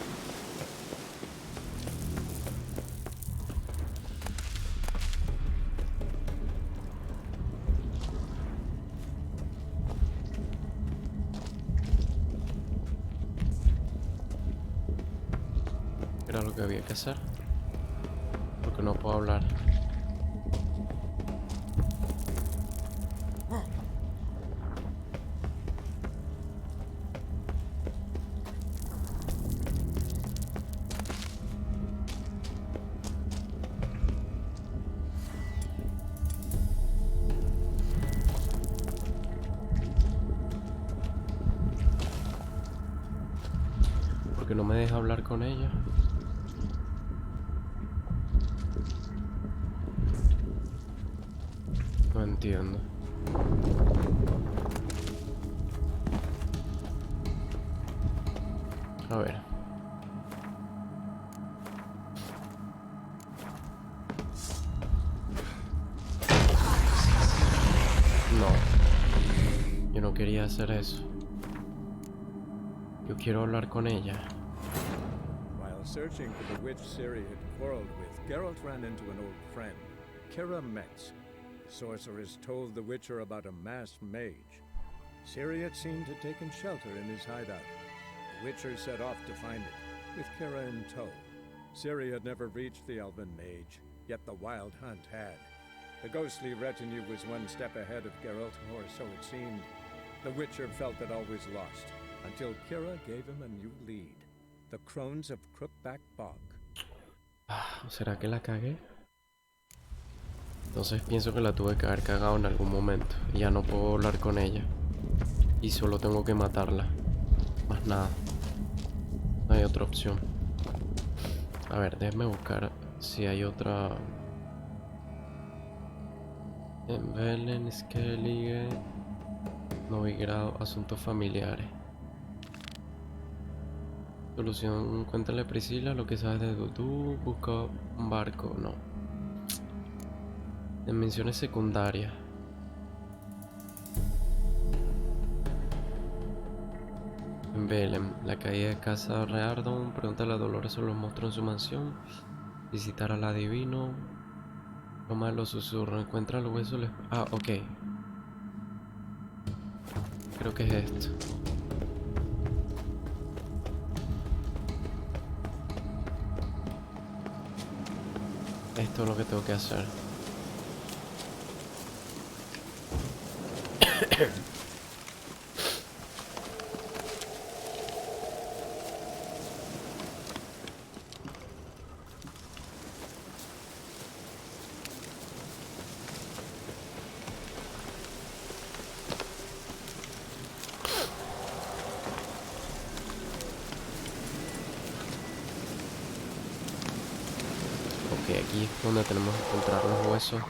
Era lo que había que hacer. Porque no puedo hablar. Porque no me deja hablar con ella. No entiendo. A ver. No. Yo no quería hacer eso. Yo quiero hablar con ella. While searching for the witch Ciri had quarreled with, Geralt ran into an old friend, Kira Metz. The sorceress told the Witcher about a masked mage. Ciri had seemed to taken shelter in his hideout. The Witcher set off to find it, with Kira in tow. Ciri had never reached the elven mage, yet the wild hunt had. The ghostly retinue was one step ahead of Geralt, or so it seemed. The Witcher felt it always lost, until Kira gave him a new lead. The Crones of Crookback Bog. ¿Será que la cagué? Entonces pienso que la tuve que haber cagado en algún momento. Y ya no puedo hablar con ella. Y solo tengo que matarla. Más nada. No hay otra opción. A ver, déjame buscar si hay otra. En Belén, Skellige, Novigrado, asuntos familiares. Solución, cuéntale a Priscila lo que sabes de Dudu, busca un barco, no. En menciones secundarias. En Belém, la caída de casa Reardon, pregúntale a Dolores sobre los monstruos en su mansión. Visitar al adivino. Toma los susurros, encuentra los huesos. Ah, ok. Creo que es esto. Esto es lo que tengo que hacer. Ok, aquí es donde tenemos que encontrar los huesos.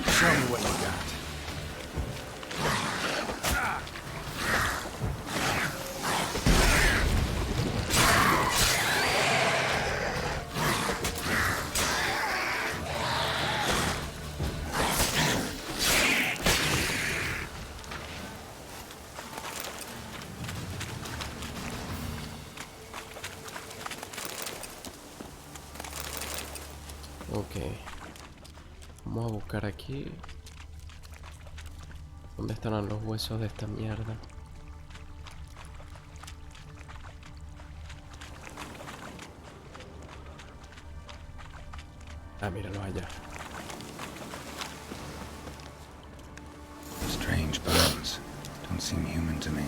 Show me what you got. Ok. Vamos a buscar aquí. ¿Dónde estarán los huesos de esta mierda? Ah, míralos allá. Strange bones. Don't seem human to me.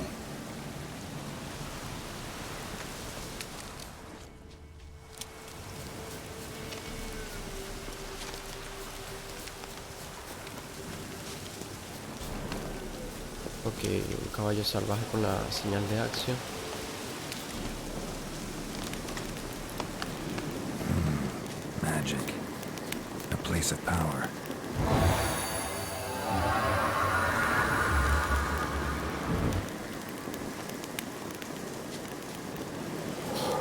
Ok, un caballo salvaje con la señal de acción. Magic. A place of power.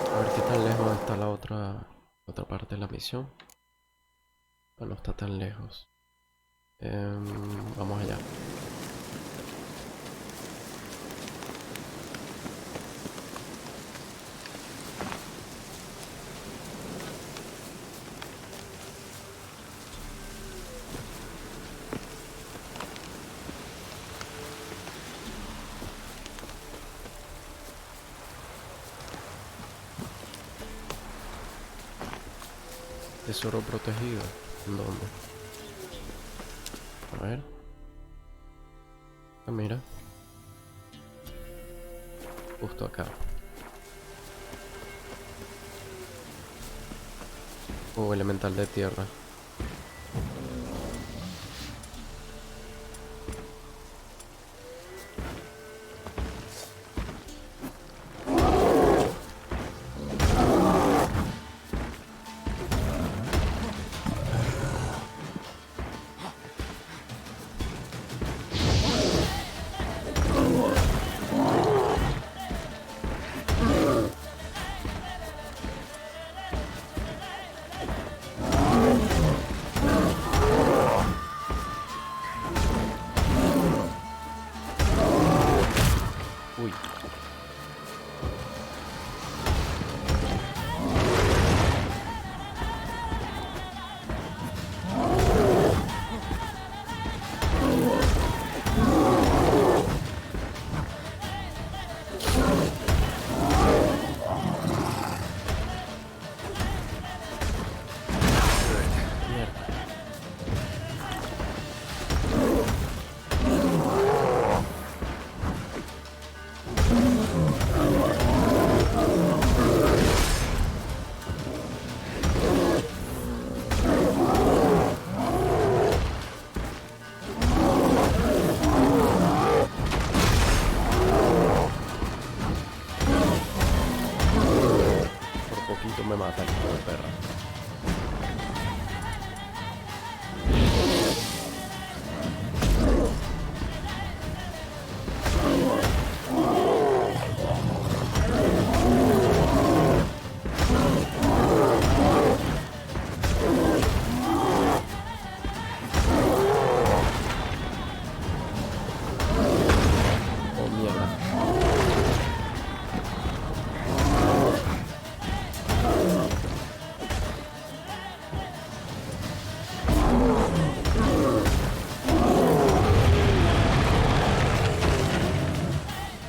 A ver qué tan lejos está la otra parte de la misión. No está tan lejos. Vamos allá. Tesoro protegido. ¿En dónde? A ver. Ah, mira. Justo acá. Fuego elemental de tierra. Uy. Mierda. Por poquito me mata el hijo de perra. Oh, mierda.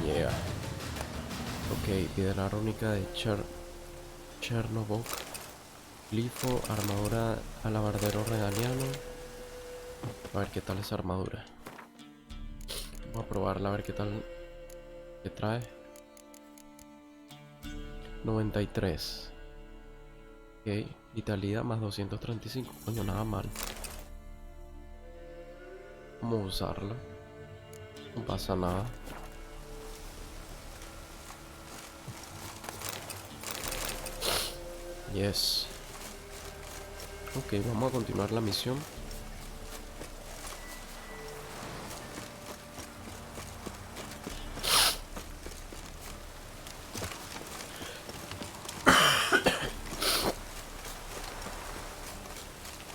Yeah. Ok, piedra rúnica de Chernobog. Glifo, armadura alabardero regaliano. A ver qué tal esa armadura. Vamos a probarla a ver qué tal. ¿Qué trae? 93. Ok, vitalidad más 235, coño, nada mal. Vamos a usarla. No pasa nada. Yes. Ok, vamos a continuar la misión.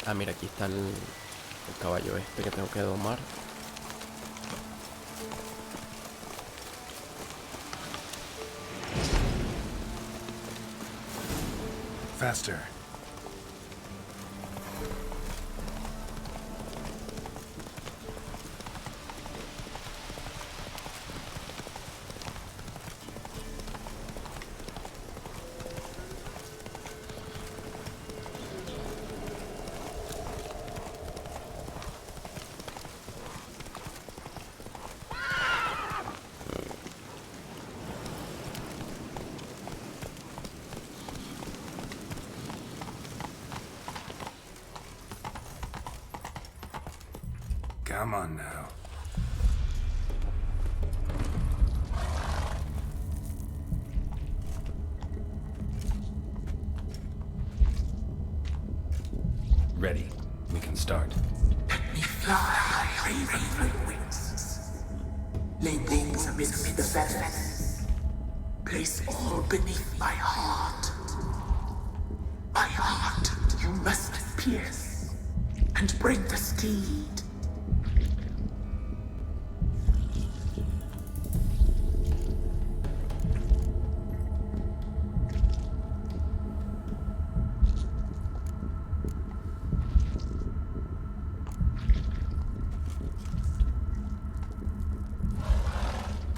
Ah, mira, aquí está el caballo este que tengo que domar. Faster. Come on now. Ready. We can start. Let me fly, raven wings. Lay wings amidst the feathers. Place all beneath my heart. My heart you must pierce, and bring the steed.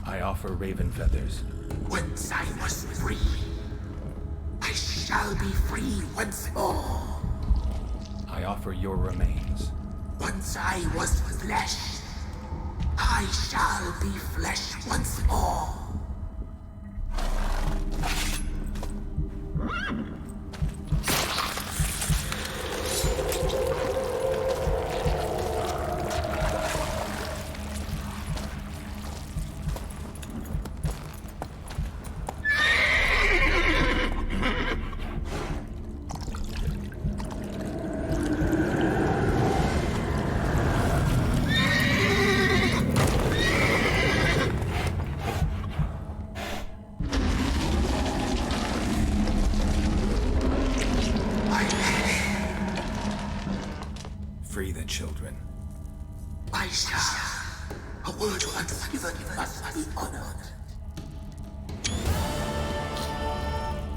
I offer raven feathers. Once I was free, I shall be free once more. I offer your remains. Once I was flesh, I shall be flesh once more. Free the children. I shall. A word once given must be honored.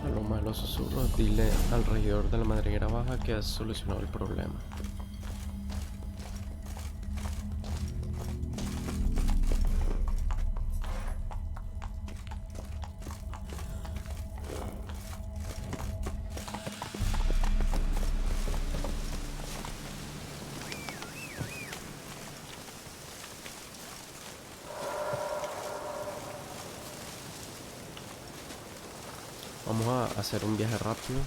A lo malo susurros, dile al regidor de la madriguera baja que has solucionado el problema. Vamos a hacer un viaje rápido.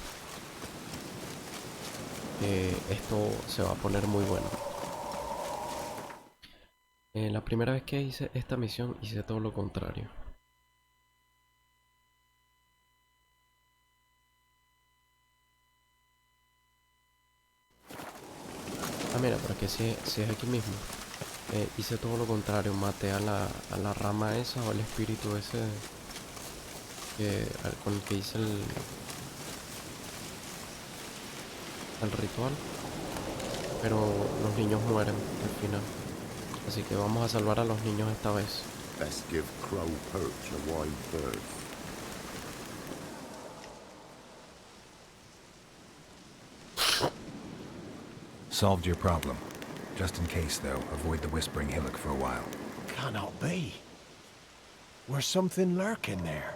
Esto se va a poner muy bueno. La primera vez que hice esta misión hice todo lo contrario. Ah, mira, pero que si es aquí mismo. Hice todo lo contrario, maté a la rama esa o al espíritu ese con el que hice el ritual, pero los niños mueren al final, así que vamos a salvar a los niños esta vez. Best give crow perch a wide berth. Solved your problem. Just in case, though, avoid the Whispering Hillock for a while. Cannot be. There's something lurking there.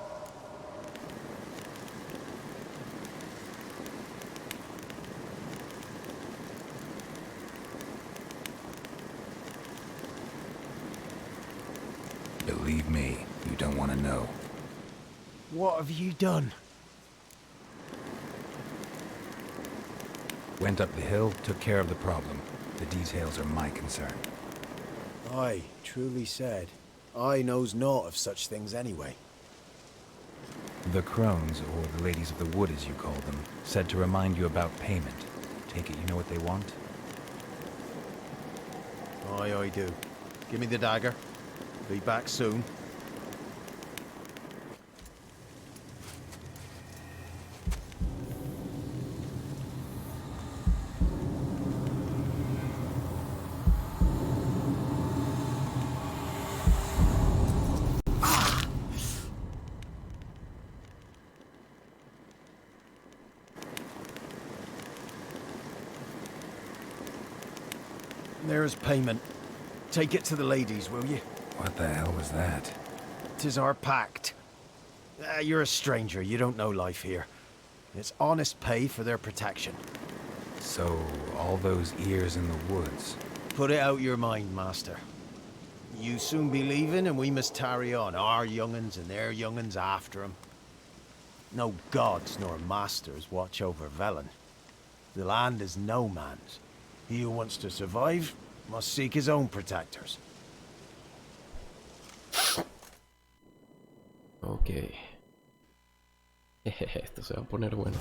Believe me, you don't want to know. What have you done? Went up the hill, took care of the problem. The details are my concern. Aye, truly said. I knows naught of such things anyway. The crones, or the ladies of the wood as you call them, said to remind you about payment. Take it you know what they want? Aye, I do. Give me the dagger. Be back soon. There's payment. Take it to the ladies, will you? What the hell was that? 'Tis our pact. You're a stranger, you don't know life here. It's honest pay for their protection. So, all those ears in the woods. Put it out your mind, master. You soon be leaving and we must tarry on, our young'uns and their young'uns after 'em. No gods nor masters watch over Velen. The land is no man's. He who wants to survive must seek his own protectors. Ok. Esto se va a poner bueno.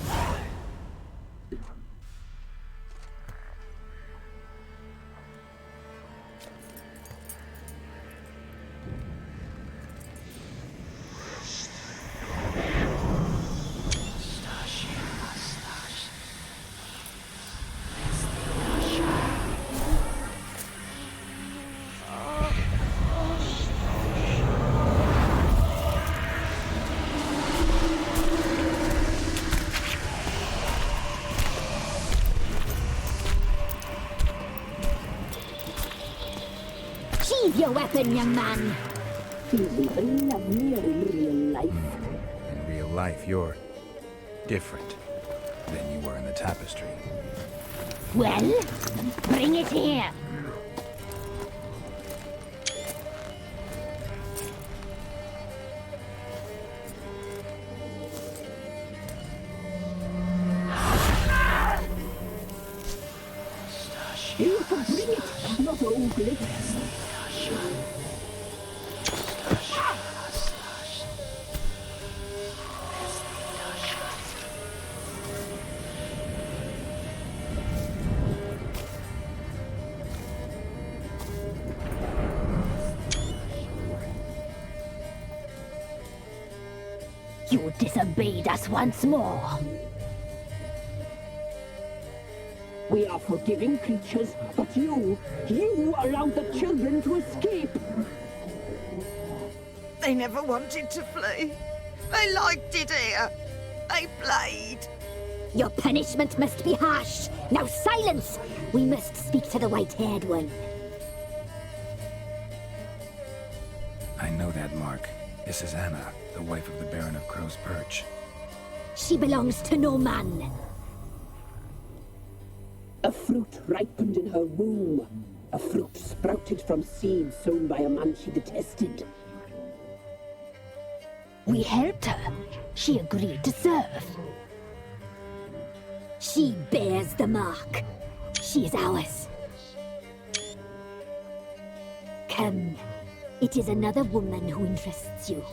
Sheathe your weapon, young man. He's even lovelier in real life. In real life, you're different than you were in the tapestry. Well, bring it here. You can bring it, not ogle it. You disobeyed us once more. We are forgiving creatures, but you allowed the children to escape. They never wanted to flee. They liked it here. They played. Your punishment must be harsh. Now silence! We must speak to the white-haired one. I know that mark. This is Anna, the wife of the Baron of Crow's Perch. She belongs to no man. A fruit ripened in her womb. A fruit sprouted from seeds sown by a man she detested. We helped her. She agreed to serve. She bears the mark. She is ours. Come. It is another woman who interests you.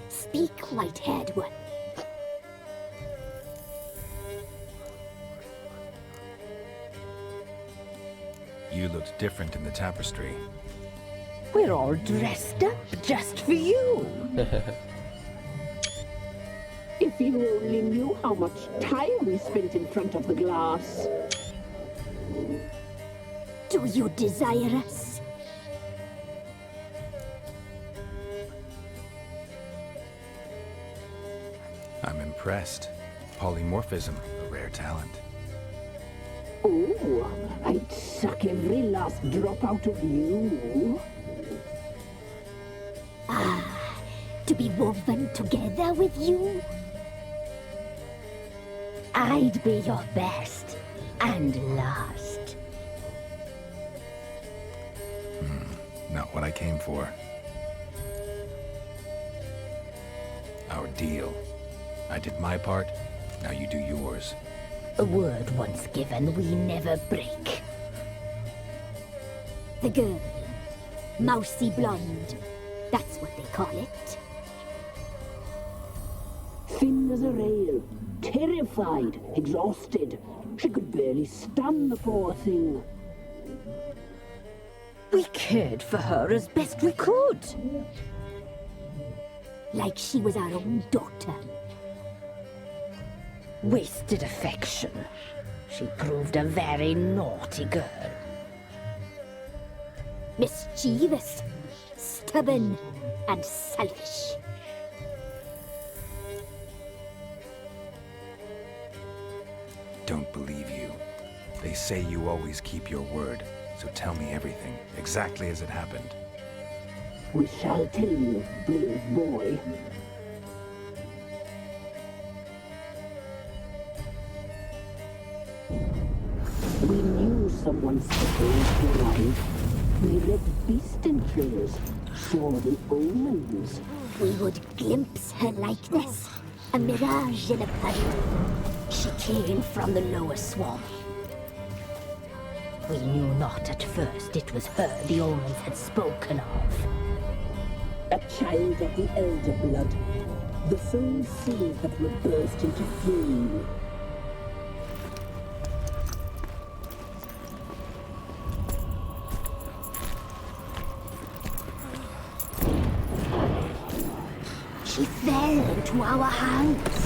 Speak, white-haired one. You looked different in the tapestry. We're all dressed up just for you. If you only knew how much time we spent in front of the glass. Do you desire us? I'm impressed. Polymorphism, a rare talent. Oh, I'd suck every last drop out of you. Ah, to be woven together with you? I'd be your best and last. Not what I came for. Our deal. I did my part, now you do yours. A word once given, we never break. The girl. Mousy blonde. That's what they call it. Thin as a rail, terrified, exhausted. She could barely stand, the poor thing. We cared for her as best we could. Like she was our own daughter. Wasted affection. She proved a very naughty girl. Mischievous, stubborn, and selfish. Don't believe you. They say you always keep your word, so tell me everything, exactly as it happened. We shall tell you, brave boy. We knew someone supposed to arrive. We read beast entrails, saw the omens. We would glimpse her like this, a mirage in a puddle. She came from the lower swamp. We knew not at first it was her the omens had spoken of. A child of the elder blood, the soul seeds that will burst into flame. She fell into our hands.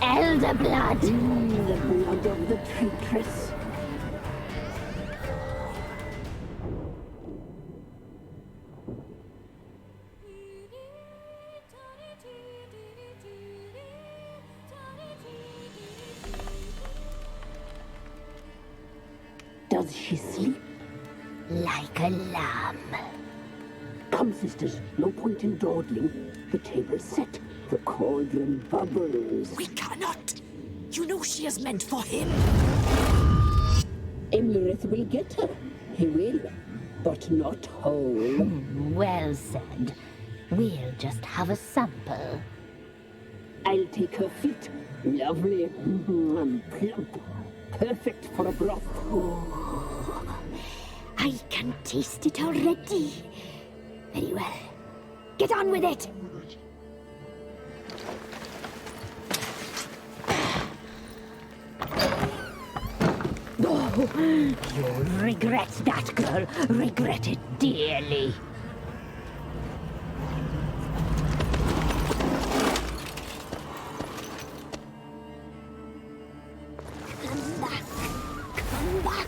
Elder blood! The blood of the traitress. Does she sleep? Like a lamb. Come, sisters, no point in dawdling. The table's set. The cauldron bubbles. We cannot! You know she is meant for him! Emlerith will get her. He will, but not whole. Well said. We'll just have a sample. I'll take her feet. Lovely and plump. Perfect for a broth. Oh, I can taste it already. Very well. Get on with it! Oh, you'll regret that, girl. Regret it dearly. Come back. Come back.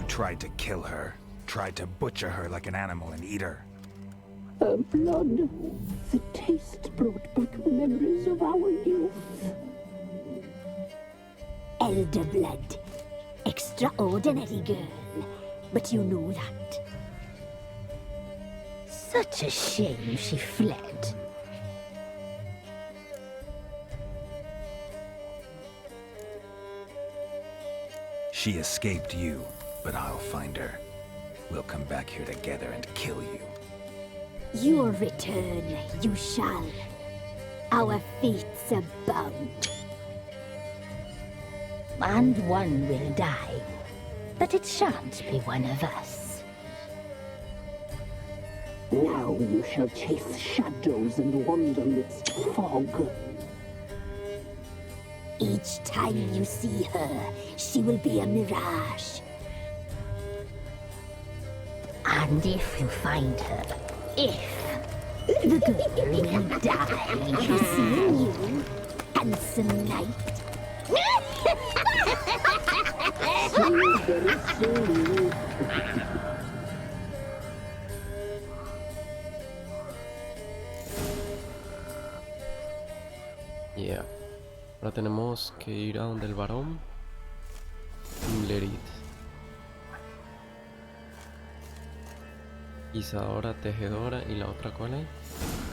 tried to kill her. Tried to butcher her like an animal and eat her. Her blood. The taste brought back memories of our youth. Elder blood. Extraordinary girl. But you know that. Such a shame she fled. She escaped you, but I'll find her. We'll come back here together and kill you. Your return, you shall. Our fates are bound. And one will die, but it shan't be one of us. Now you shall chase shadows and wander midst fog. Each time you see her, she will be a mirage. And if you find her, the girl will die. Seeing you, handsome knight. Yeah. Ahora tenemos que ir a donde el varón. Lerit. Guisadora, tejedora y la otra ¿cuál es?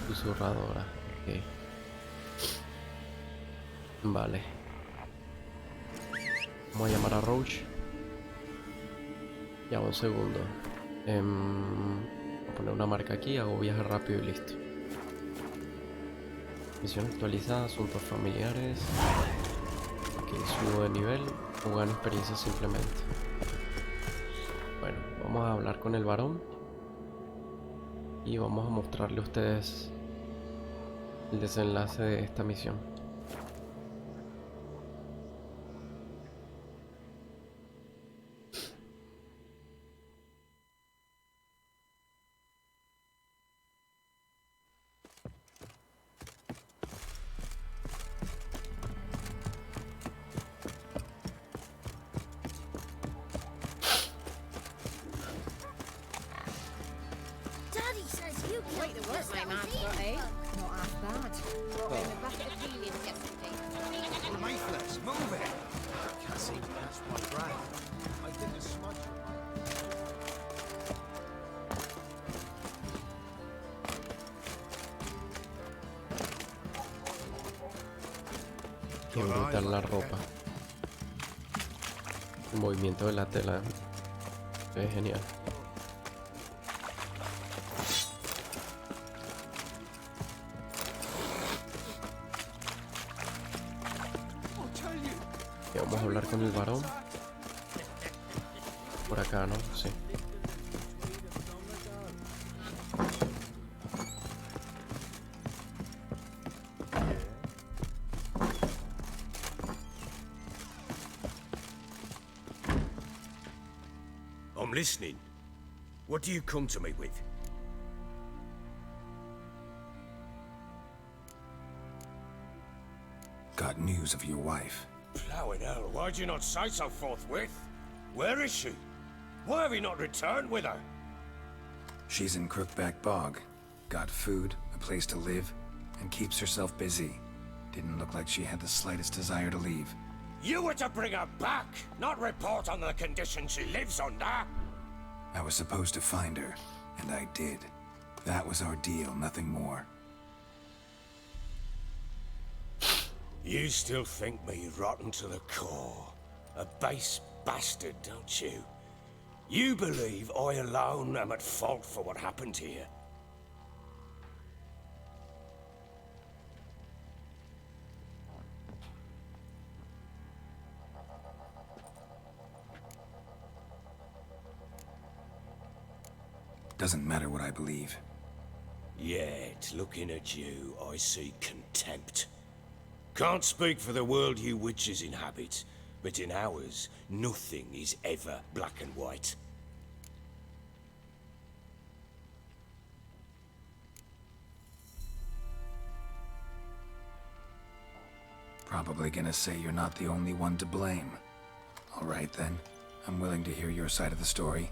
Susurradora. Ok. Vale. Vamos a llamar a Roach. Ya, un segundo. Voy a poner una marca aquí, hago viaje rápido y listo. Misión actualizada, asuntos familiares. Ok, subo de nivel o gano experiencia simplemente. Bueno, vamos a hablar con el varón. Y vamos a mostrarle a ustedes el desenlace de esta misión. Qué brutal la ropa. El movimiento de la tela es genial. Y vamos a hablar con el varón. Por acá, ¿no? Sí. I'm listening. What do you come to me with? Got news of your wife. Plowing hell, why'd you not say so forthwith? Where is she? Why have you not returned with her? She's in Crookback Bog. Got food, a place to live, and keeps herself busy. Didn't look like she had the slightest desire to leave. You were to bring her back, not report on the conditions she lives under. I was supposed to find her, and I did. That was our deal, nothing more. You still think me rotten to the core. A base bastard, don't you? You believe I alone am at fault for what happened here. Doesn't matter what I believe. Yet, looking at you, I see contempt. Can't speak for the world you witches inhabit, but in ours, nothing is ever black and white. Probably gonna say you're not the only one to blame. All right then, I'm willing to hear your side of the story.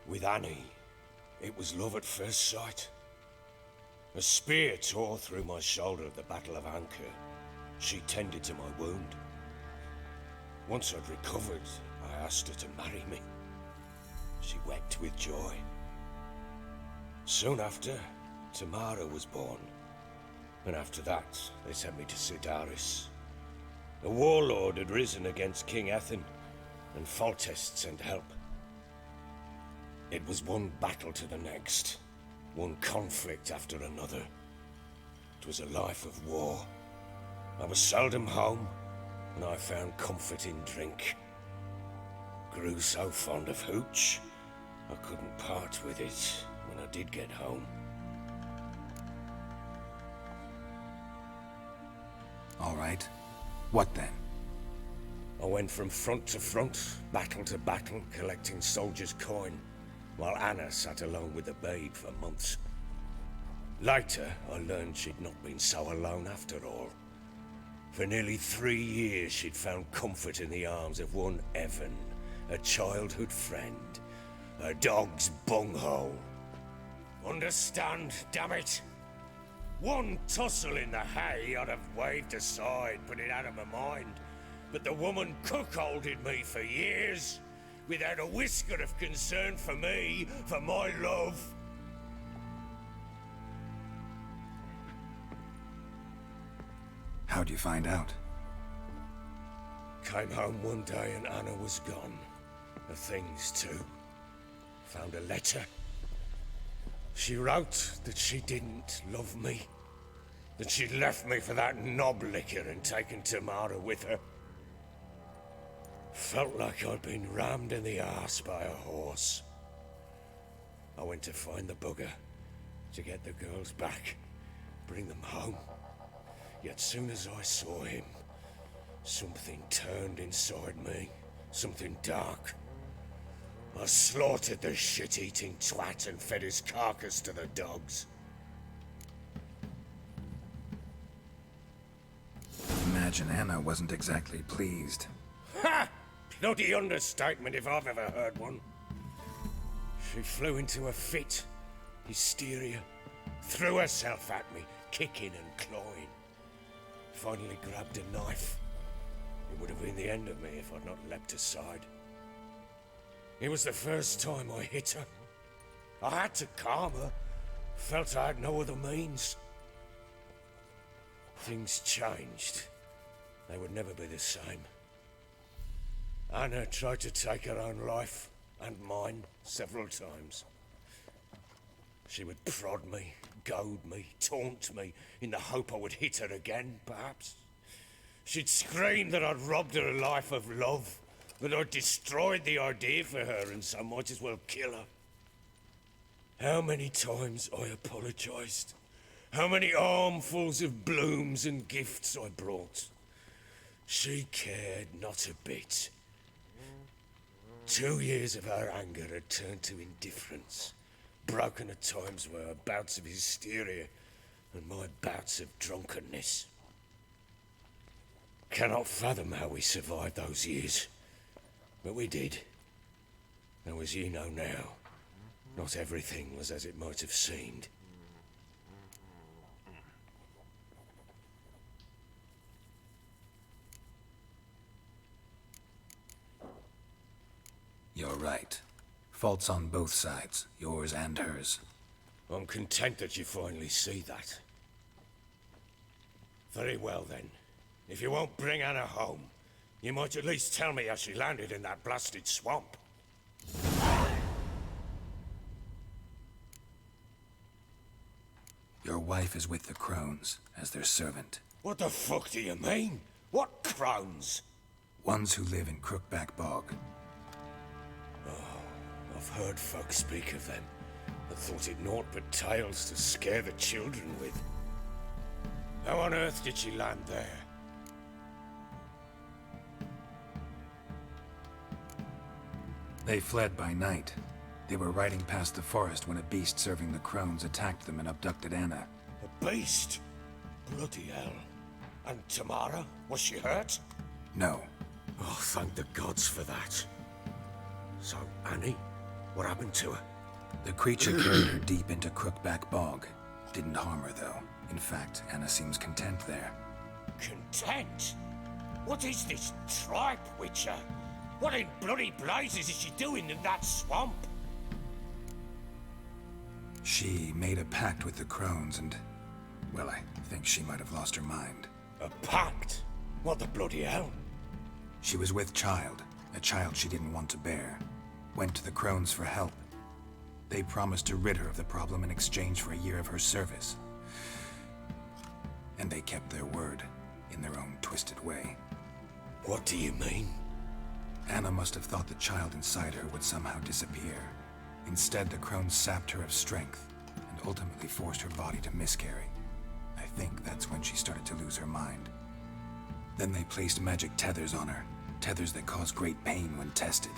With Annie, it was love at first sight. A spear tore through my shoulder at the Battle of Anchor. She tended to my wound. Once I'd recovered, I asked her to marry me. She wept with joy. Soon after, Tamara was born. And after that, they sent me to Sidaris. A warlord had risen against King Ethan, and Foltest sent help. It was one battle to the next, one conflict after another. It was a life of war. I was seldom home, and I found comfort in drink. Grew so fond of hooch, I couldn't part with it when I did get home. All right. What then? I went from front to front, battle to battle, collecting soldiers' coin, while Anna sat alone with the babe for months. Later, I learned she'd not been so alone after all. For nearly 3 years, she'd found comfort in the arms of one Evan, a childhood friend, a dog's bunghole. Understand, damn it? One tussle in the hay I'd have waved aside, put it out of my mind. But the woman cuckolded me for years, without a whisker of concern for me, for my love. How'd you find out? Came home one day and Anna was gone. The things too. Found a letter. She wrote that she didn't love me. That she'd left me for that knob licker and taken Tamara with her. Felt like I'd been rammed in the arse by a horse. I went to find the bugger, to get the girls back, bring them home. Yet soon as I saw him, something turned inside me, something dark. I slaughtered the shit-eating twat and fed his carcass to the dogs. Imagine Anna wasn't exactly pleased. Ha! Bloody understatement if I've ever heard one. She flew into a fit, hysteria, threw herself at me, kicking and clawing. Finally grabbed a knife. It would have been the end of me if I'd not leapt aside. It was the first time I hit her. I had to calm her. Felt I had no other means. Things changed. They would never be the same. Anna tried to take her own life, and mine, several times. She would prod me, goad me, taunt me, in the hope I would hit her again, perhaps. She'd scream that I'd robbed her life of love, that I'd destroyed the idea for her, and so might as well kill her. How many times I apologized. How many armfuls of blooms and gifts I brought. She cared not a bit. 2 years of her anger had turned to indifference, broken at times by her bouts of hysteria and my bouts of drunkenness. Cannot fathom how we survived those years, but we did. Though as you know now, not everything was as it might have seemed. You're right. Faults on both sides, yours and hers. I'm content that you finally see that. Very well then. If you won't bring Anna home, you might at least tell me how she landed in that blasted swamp. Your wife is with the crones, as their servant. What the fuck do you mean? What crones? Ones who live in Crookback Bog. I've heard folk speak of them, and thought it naught but tales to scare the children with. How on earth did she land there? They fled by night. They were riding past the forest when a beast serving the crones attacked them and abducted Anna. A beast? Bloody hell. And Tamara? Was she hurt? No. Oh, thank the gods for that. So, Annie? What happened to her? The creature carried her deep into Crookback Bog. Didn't harm her, though. In fact, Anna seems content there. Content? What is this tripe, Witcher? What in bloody blazes is she doing in that swamp? She made a pact with the crones and... well, I think she might have lost her mind. A pact? What the bloody hell? She was with child, a child she didn't want to bear. Went to the crones for help. They promised to rid her of the problem in exchange for a year of her service. And they kept their word, in their own twisted way. What do you mean? Anna must have thought the child inside her would somehow disappear. Instead, the crones sapped her of strength, and ultimately forced her body to miscarry. I think that's when she started to lose her mind. Then they placed magic tethers on her, tethers that cause great pain when tested.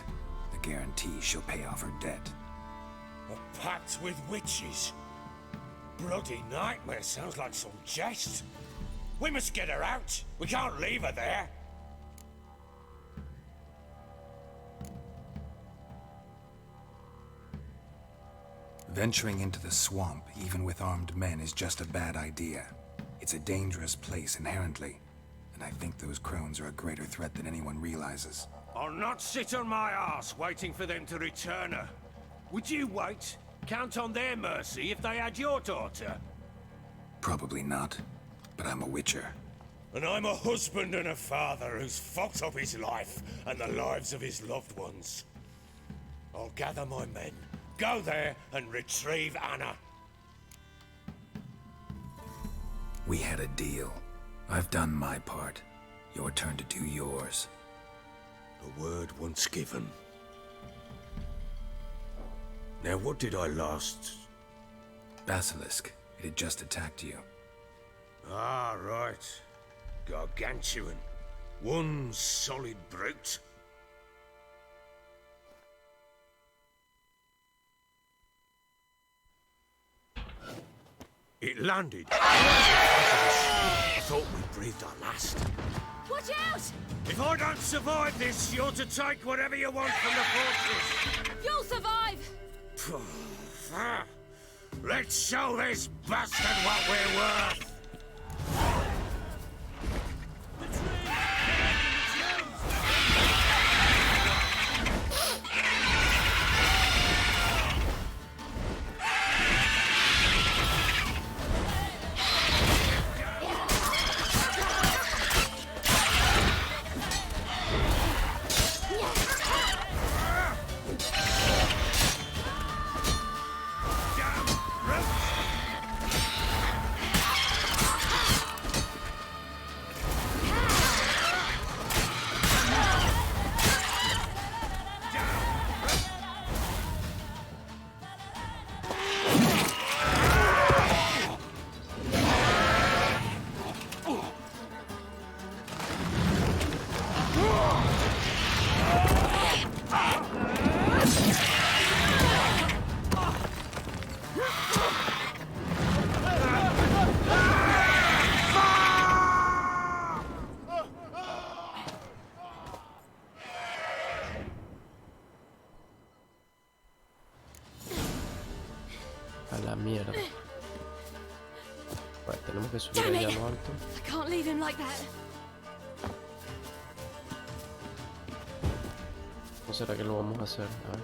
The guarantee she'll pay off her debt. A pact with witches? Bloody nightmare, sounds like some jest. We must get her out. We can't leave her there. Venturing into the swamp, even with armed men, is just a bad idea. It's a dangerous place inherently, and I think those crones are a greater threat than anyone realizes. I'll not sit on my ass waiting for them to return her. Would you wait? Count on their mercy if they had your daughter? Probably not, but I'm a witcher. And I'm a husband and a father who's fucked up his life and the lives of his loved ones. I'll gather my men, go there and retrieve Anna. We had a deal. I've done my part. Your turn to do yours. A word once given. Now what did I last... Basilisk. It had just attacked you. Ah, right. Gargantuan. One solid brute. It landed. I thought we breathed our last. Watch out! If I don't survive this, you're to take whatever you want from the fortress. You'll survive! Let's show this bastard what we're worth! A la mierda. Vale, tenemos que subir allá a lo alto. I can't leave him like that. ¿Cómo será que lo vamos a hacer? A ver.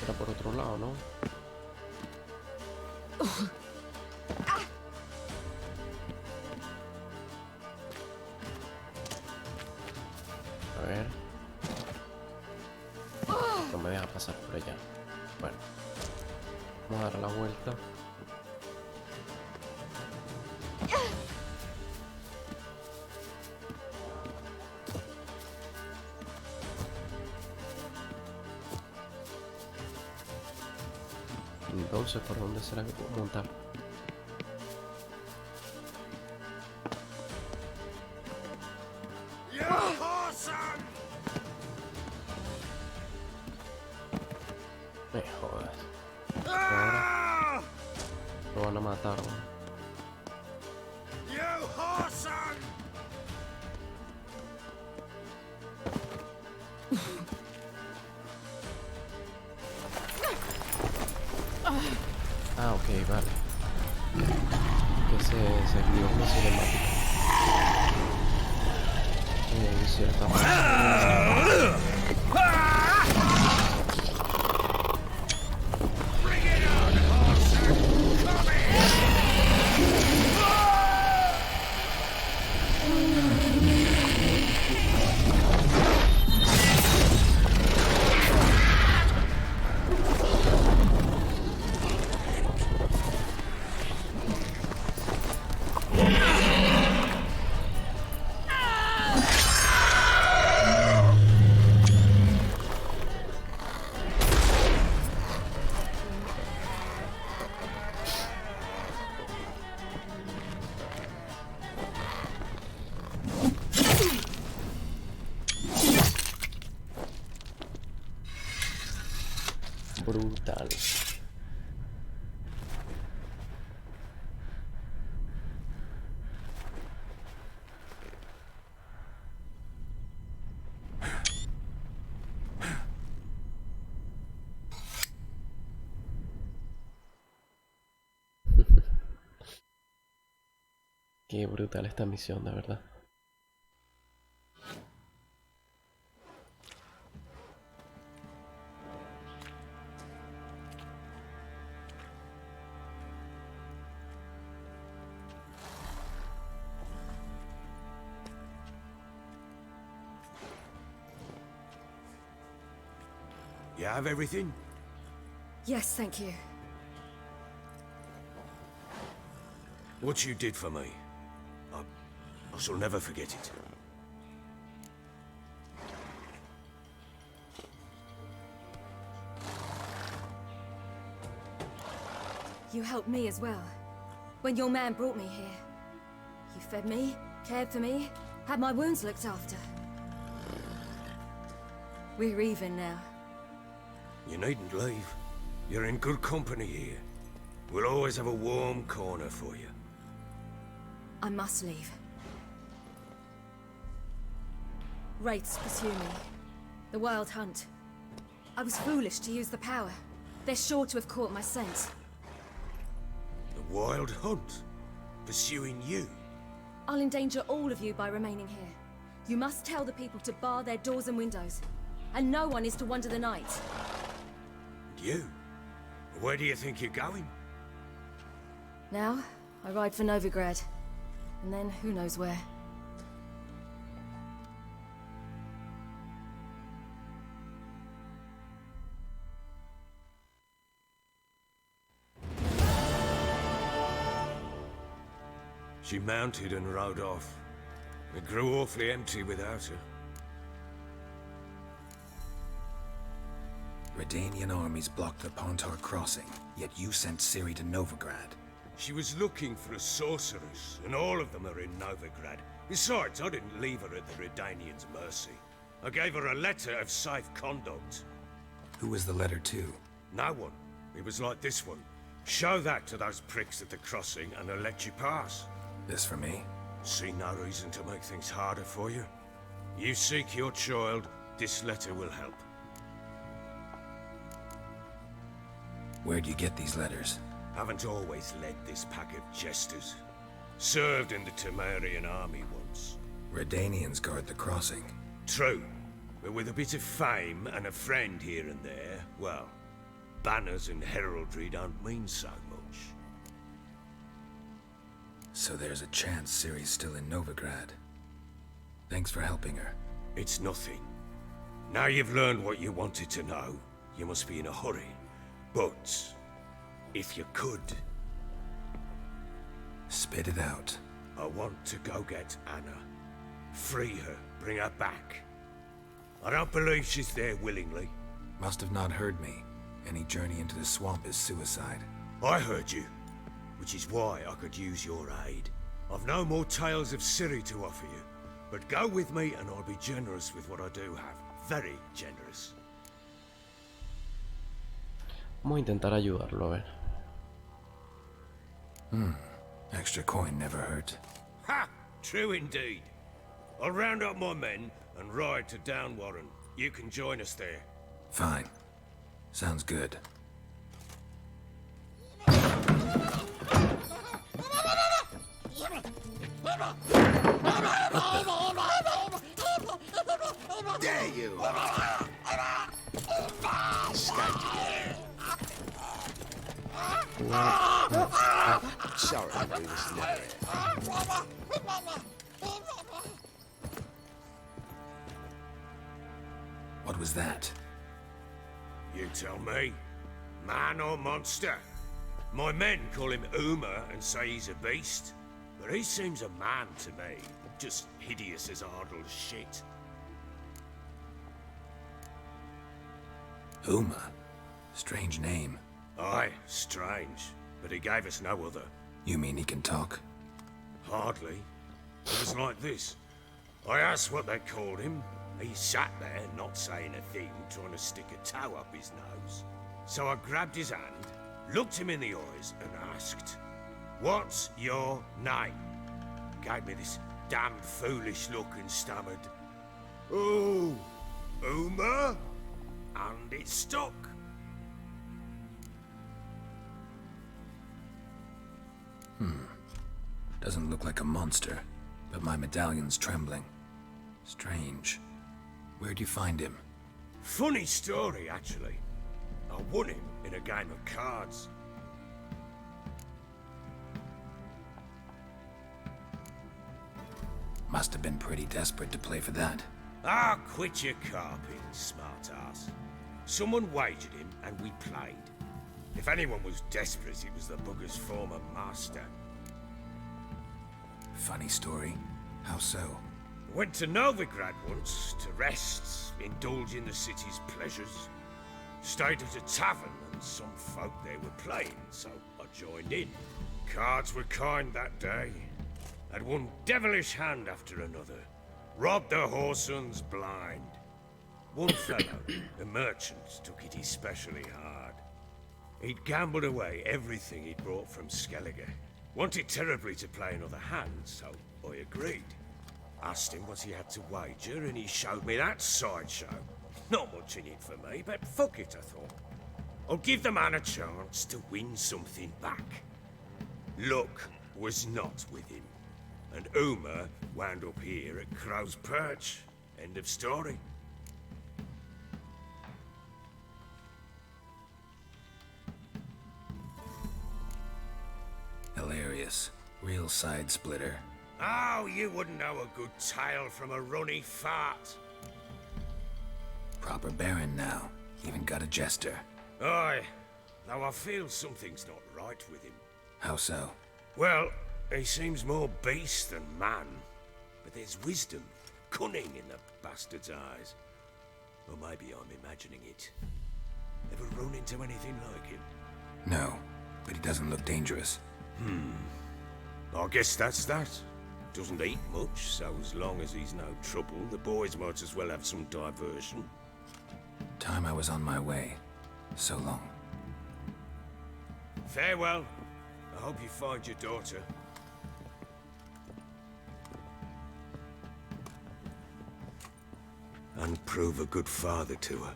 Era por otro lado, ¿no? A ver. No me deja pasar por allá. Bueno. Vamos a dar la vuelta. Entonces, ¿por dónde será que puedo montar? Me jodas. Ahora lo van a matar, ¿no? Ah, ok, vale. Que se activó una cinemática. Cierta. Brutal. Qué brutal esta misión, de verdad. You have everything? Yes, thank you. What you did for me, I shall never forget it. You helped me as well. When your man brought me here. You fed me, cared for me, had my wounds looked after. We're even now. You needn't leave. You're in good company here. We'll always have a warm corner for you. I must leave. Wraiths pursue me. The Wild Hunt. I was foolish to use the power. They're sure to have caught my scent. The Wild Hunt? Pursuing you? I'll endanger all of you by remaining here. You must tell the people to bar their doors and windows. And no one is to wander the night. And you? Where do you think you're going? Now, I ride for Novigrad. And then, who knows where. She mounted and rode off. It grew awfully empty without her. Redanian armies blocked the Pontar crossing, yet you sent Ciri to Novigrad. She was looking for a sorceress, and all of them are in Novigrad. Besides, I didn't leave her at the Redanians' mercy. I gave her a letter of safe conduct. Who was the letter to? No one. It was like this one. Show that to those pricks at the crossing, and they'll let you pass. This for me? See no reason to make things harder for you. You seek your child, this letter will help. Where'd you get these letters? Haven't always led this pack of jesters. Served in the Temerian army once. Redanians guard the crossing. True. But with a bit of fame and a friend here and there, well, banners and heraldry don't mean so much. So there's a chance Ciri's still in Novigrad. Thanks for helping her. It's nothing. Now you've learned what you wanted to know, you must be in a hurry. But if you could. Spit it out. I want to go get Anna. Free her, bring her back. I don't believe she's there willingly. Must have not heard me. Any journey into the swamp is suicide. I heard you, which is why I could use your aid. I've no more tales of Ciri to offer you, but go with me and I'll be generous with what I do have. Very generous. Vamos a intentar ayudarlo, a ver. Extra coin never hurt. Ha! True indeed. I'll round up my men and ride to Downwarren. You can join us there. Fine. Sounds good. There you are. Sorry, we was never here. What was that? You tell me. Man or monster? My men call him Uma and say he's a beast, but he seems a man to me. Just hideous as Ardle's shit. Uma? Strange name. Aye, strange. But he gave us no other. You mean he can talk? Hardly. It was like this. I asked what they called him. He sat there, not saying a thing, trying to stick a toe up his nose. So I grabbed his hand, looked him in the eyes, and asked, "What's your name?" Gave me this damned foolish look and stammered, "Oh, Uma?" And it stuck. Doesn't look like a monster, but my medallion's trembling. Strange. Where'd you find him? Funny story, actually. I won him in a game of cards. Must have been pretty desperate to play for that. Ah, quit your carping, smart-ass. Someone wagered him, and we played. If anyone was desperate, it was the bugger's former master. Funny story. How so? Went to Novigrad once, to rest, indulge in the city's pleasures. Stayed at a tavern, and some folk there were playing, so I joined in. Cards were kind that day. Had one devilish hand after another. Robbed the whoresun's blind. One fellow, a merchant, took it especially hard. He'd gambled away everything he'd brought from Skellige. Wanted terribly to play another hand, so I agreed. Asked him what he had to wager, and he showed me that sideshow. Not much in it for me, but fuck it, I thought. I'll give the man a chance to win something back. Luck was not with him, and Uma wound up here at Crow's Perch. End of story. Hilarious. Real side splitter. Oh, you wouldn't know a good tale from a runny fart. Proper baron now. Even got a jester. Aye, though I feel something's not right with him. How so? Well, he seems more beast than man. But there's wisdom, cunning in the bastard's eyes. Or maybe I'm imagining it. Ever run into anything like him? No, but he doesn't look dangerous. I guess that's that. Doesn't eat much, so as long as he's no trouble, the boys might as well have some diversion. Time I was on my way. So long. Farewell. I hope you find your daughter. And prove a good father to her.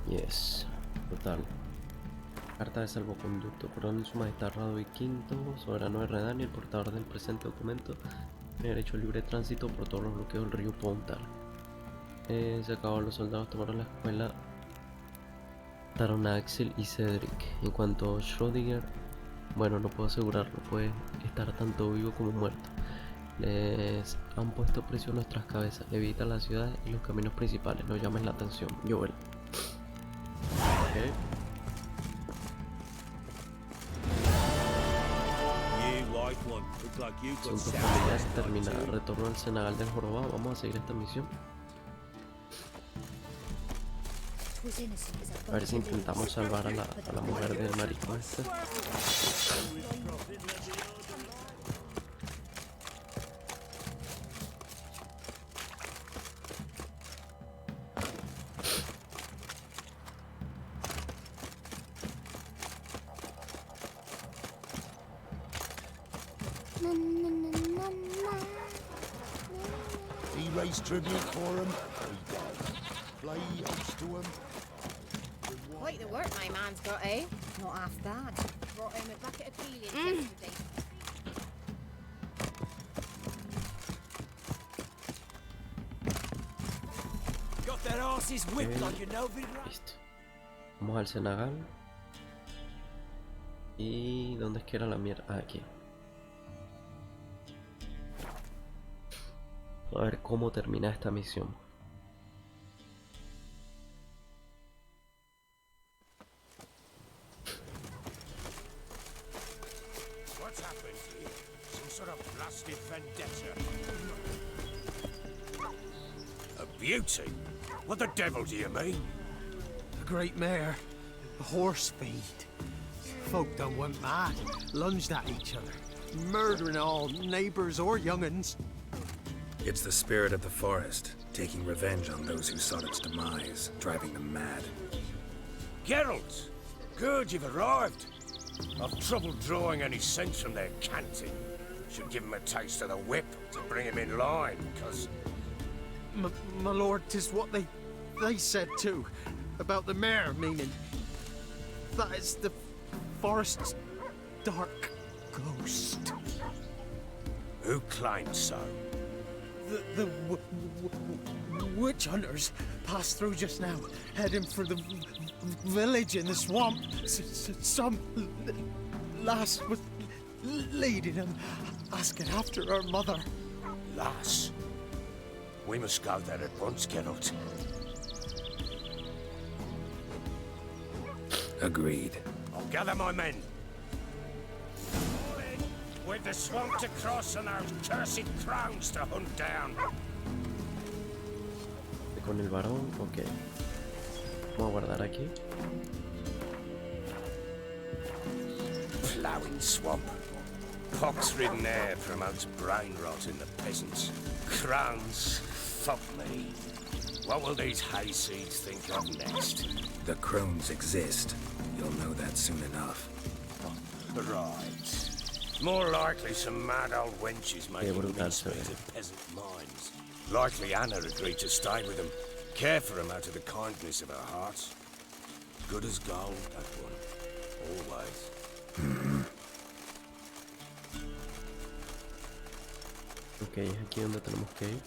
Yes, total. Carta de salvoconducto. Coronel Su Majestad Radovid V, soberano de Redán y el portador del presente documento, tiene derecho a libre tránsito por todos los bloqueos del río Pontar. Se acabó, los soldados tomaron la escuela Axel y Cedric. En cuanto a Schrödinger, bueno, no puedo asegurarlo, puede estar tanto vivo como muerto. Les han puesto precio a nuestras cabezas. Evita las ciudades y los caminos principales. No llames la atención. Joel. Okay. Asuntos familiares terminada. Retorno al Senegal del Jorobado. Vamos a seguir esta misión. A ver si intentamos salvar a la mujer del maricón este. He raised tribute for him. He died. Play host to him. Quite the work my man's got, eh? Not half bad. Brought home a bucket of peelings yesterday. Got their asses whipped like a novi. Listo. Vamos al Senegal. ¿Y dónde es que era la mierda? Ah, aquí. A ver cómo termina esta misión. What's happened here? Some sort of blasted vendetta. A beauty? What the devil do you mean? A great mare. A horse feed. Folk done went mad. Lunged at each other. Murdering all neighbors or young'uns. It's the spirit of the forest, taking revenge on those who sought its demise, driving them mad. Geralt! Good, you've arrived. I've trouble drawing any sense from their canting. Should give him a taste of the whip to bring him in line, because... My lord, 'tis what they said too. About the mare, meaning... that is the forest's dark ghost. Who claims so? The witch hunters passed through just now, heading for the village in the swamp. Some lass was leading them, asking after her mother. Lass? We must go there at once, Geralt. Agreed. I'll gather my men. With the swamp to cross and those cursed crowns to hunt down. Con el varón, ok. Vamos a guardar aquí. Ploughing swamp. Pox-ridden air promotes brain rot in the peasants. Crowns, fuck me. What will these hayseeds think of next? The crones exist. You'll know that soon enough. Right. More likely some mad old wenches making mincemeat of peasant minds. Likely Anna agreed to stay with them, care for them out of the kindness of her heart. Good as gold, that one. Always. Ok, es aquí donde tenemos que ir.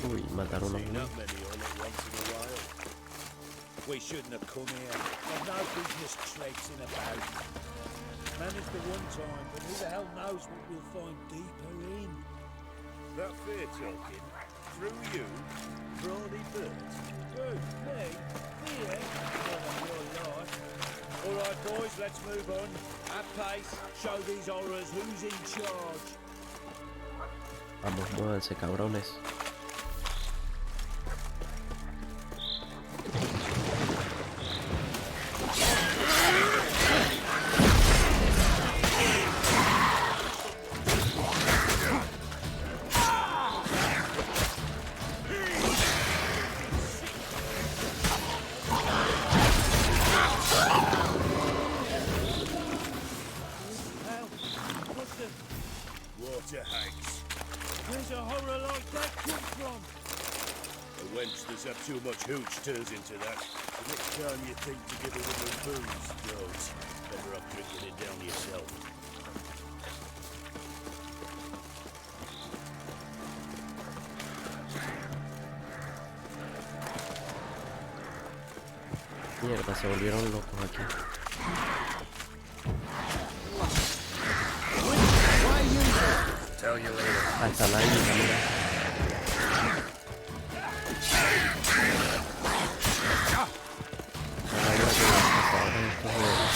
Uy, mataron a uno. We shouldn't have come here. I've no business traipsing about. Managed the one time, but who the hell knows what we'll find deeper in? about fair talking. Through you, brawny birds. Who? Me? Fear? None of your lot. All right, boys, let's move on. At pace, show these horrors who's in charge. Vamos, muévanse, cabrones. Water hags. Where's a horror like that come from? A wench that's had too much hooch turns into that. The next time you think to give a woman booze, don't. Better off drinking it down yourself. Mierda, se volvieron locos aquí. Tell you later. Ah, está la isla, mira. Está la isla que pasaba en estos juegos.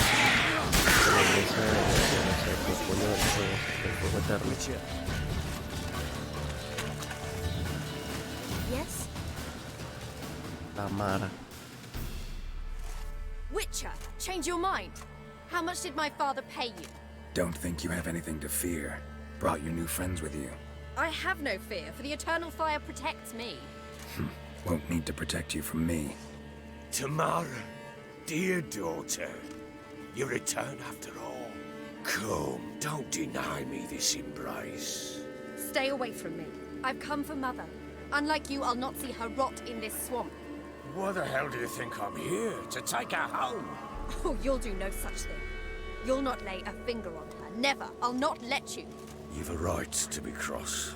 De la iglesia de, no sé, el puño del fuego eterno. Yes? La Mara. Witcher, change your mind. How much did my father pay you? Don't think you have anything to fear. Brought your new friends with you. I have no fear, for the eternal fire protects me. Won't need to protect you from me. Tamara, dear daughter, you return after all. Come, don't deny me this embrace. Stay away from me. I've come for Mother. Unlike you, I'll not see her rot in this swamp. Why the hell do you think I'm here? To take her home? Oh, you'll do no such thing. You'll not lay a finger on her. Never. I'll not let you. You've a right to be cross.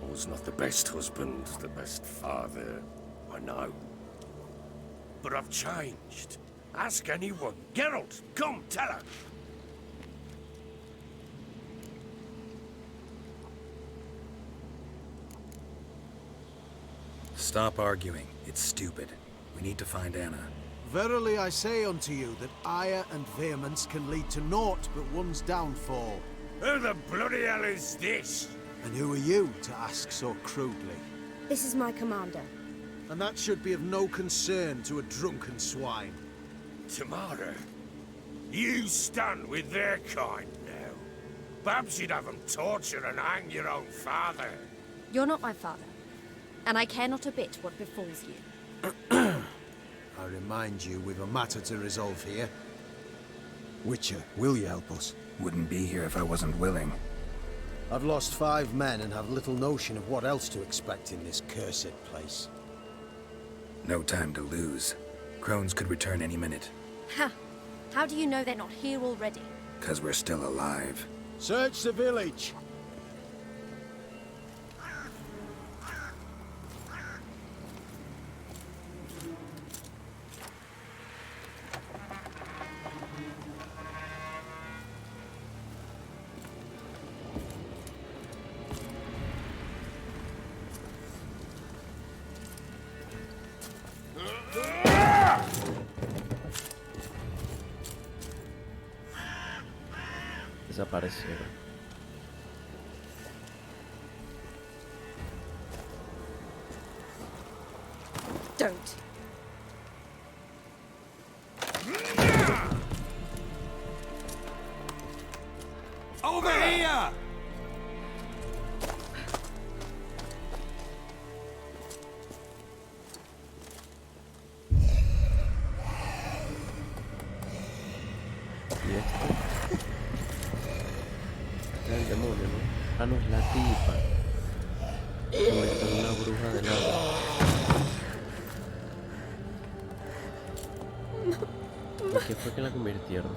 I was not the best husband, the best father, I know. But I've changed. Ask anyone. Geralt, come, tell her. Stop arguing. It's stupid. We need to find Anna. Verily I say unto you that ire and vehemence can lead to naught but one's downfall. Who the bloody hell is this? And who are you to ask so crudely? This is my commander. And that should be of no concern to a drunken swine. Tamara, you stand with their kind now. Perhaps you'd have them torture and hang your own father. You're not my father, and I care not a bit what befalls you. I remind you we've a matter to resolve here. Witcher, will you help us? Wouldn't be here if I wasn't willing. I've lost 5 men and have little notion of what else to expect in this cursed place. No time to lose. Crones could return any minute. Ha! How do you know they're not here already? 'Cause we're still alive. Search the village! Desaparecieron. Don't. Over here! ¿Y esto? Este es el demonio, ¿no? Ah, no, es la tipa. Se convirtió en una bruja del agua. ¿Por qué fue que la convirtieron?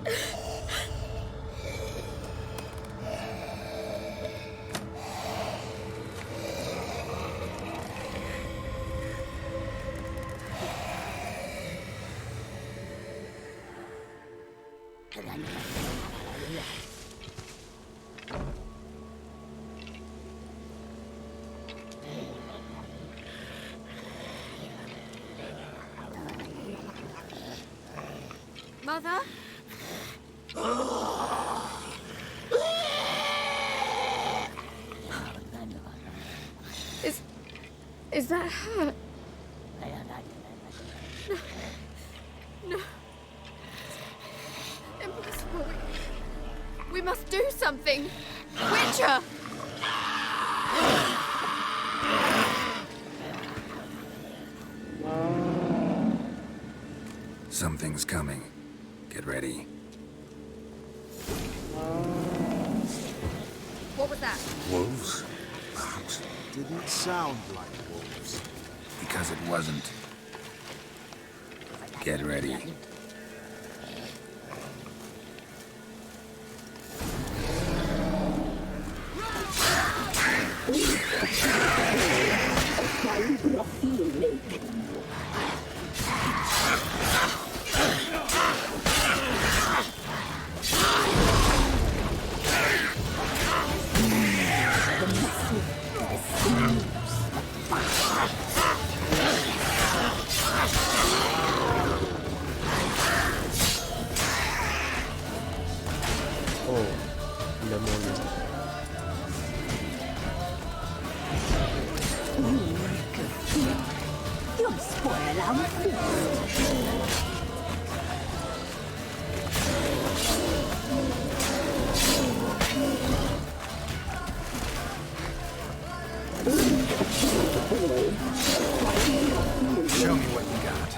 Mother? Is that her? No. Impossible. We must do something. Witcher! Something's coming. Get ready. What was that? Wolves? Perhaps. Didn't sound like wolves. Because it wasn't. Get ready. You'll spoil our feast. Show me what you got.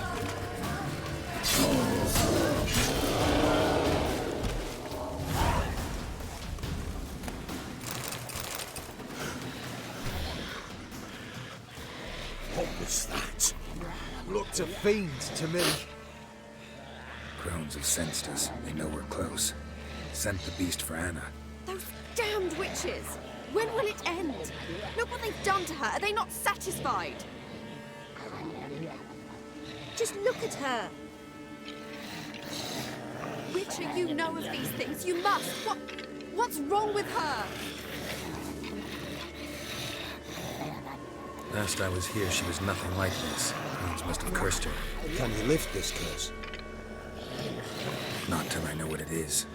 What was that? Looked a fiend to me. Crones have sensed us. They know we're close. Sent the beast for Anna. Those damned witches! When will it end? Look what they've done to her. Are they not satisfied? Just look at her. Witcher, you know of these things. You must. What's wrong with her? Last I was here, she was nothing like this. Crones must have cursed her. Can you lift this curse? Not till I know what it is.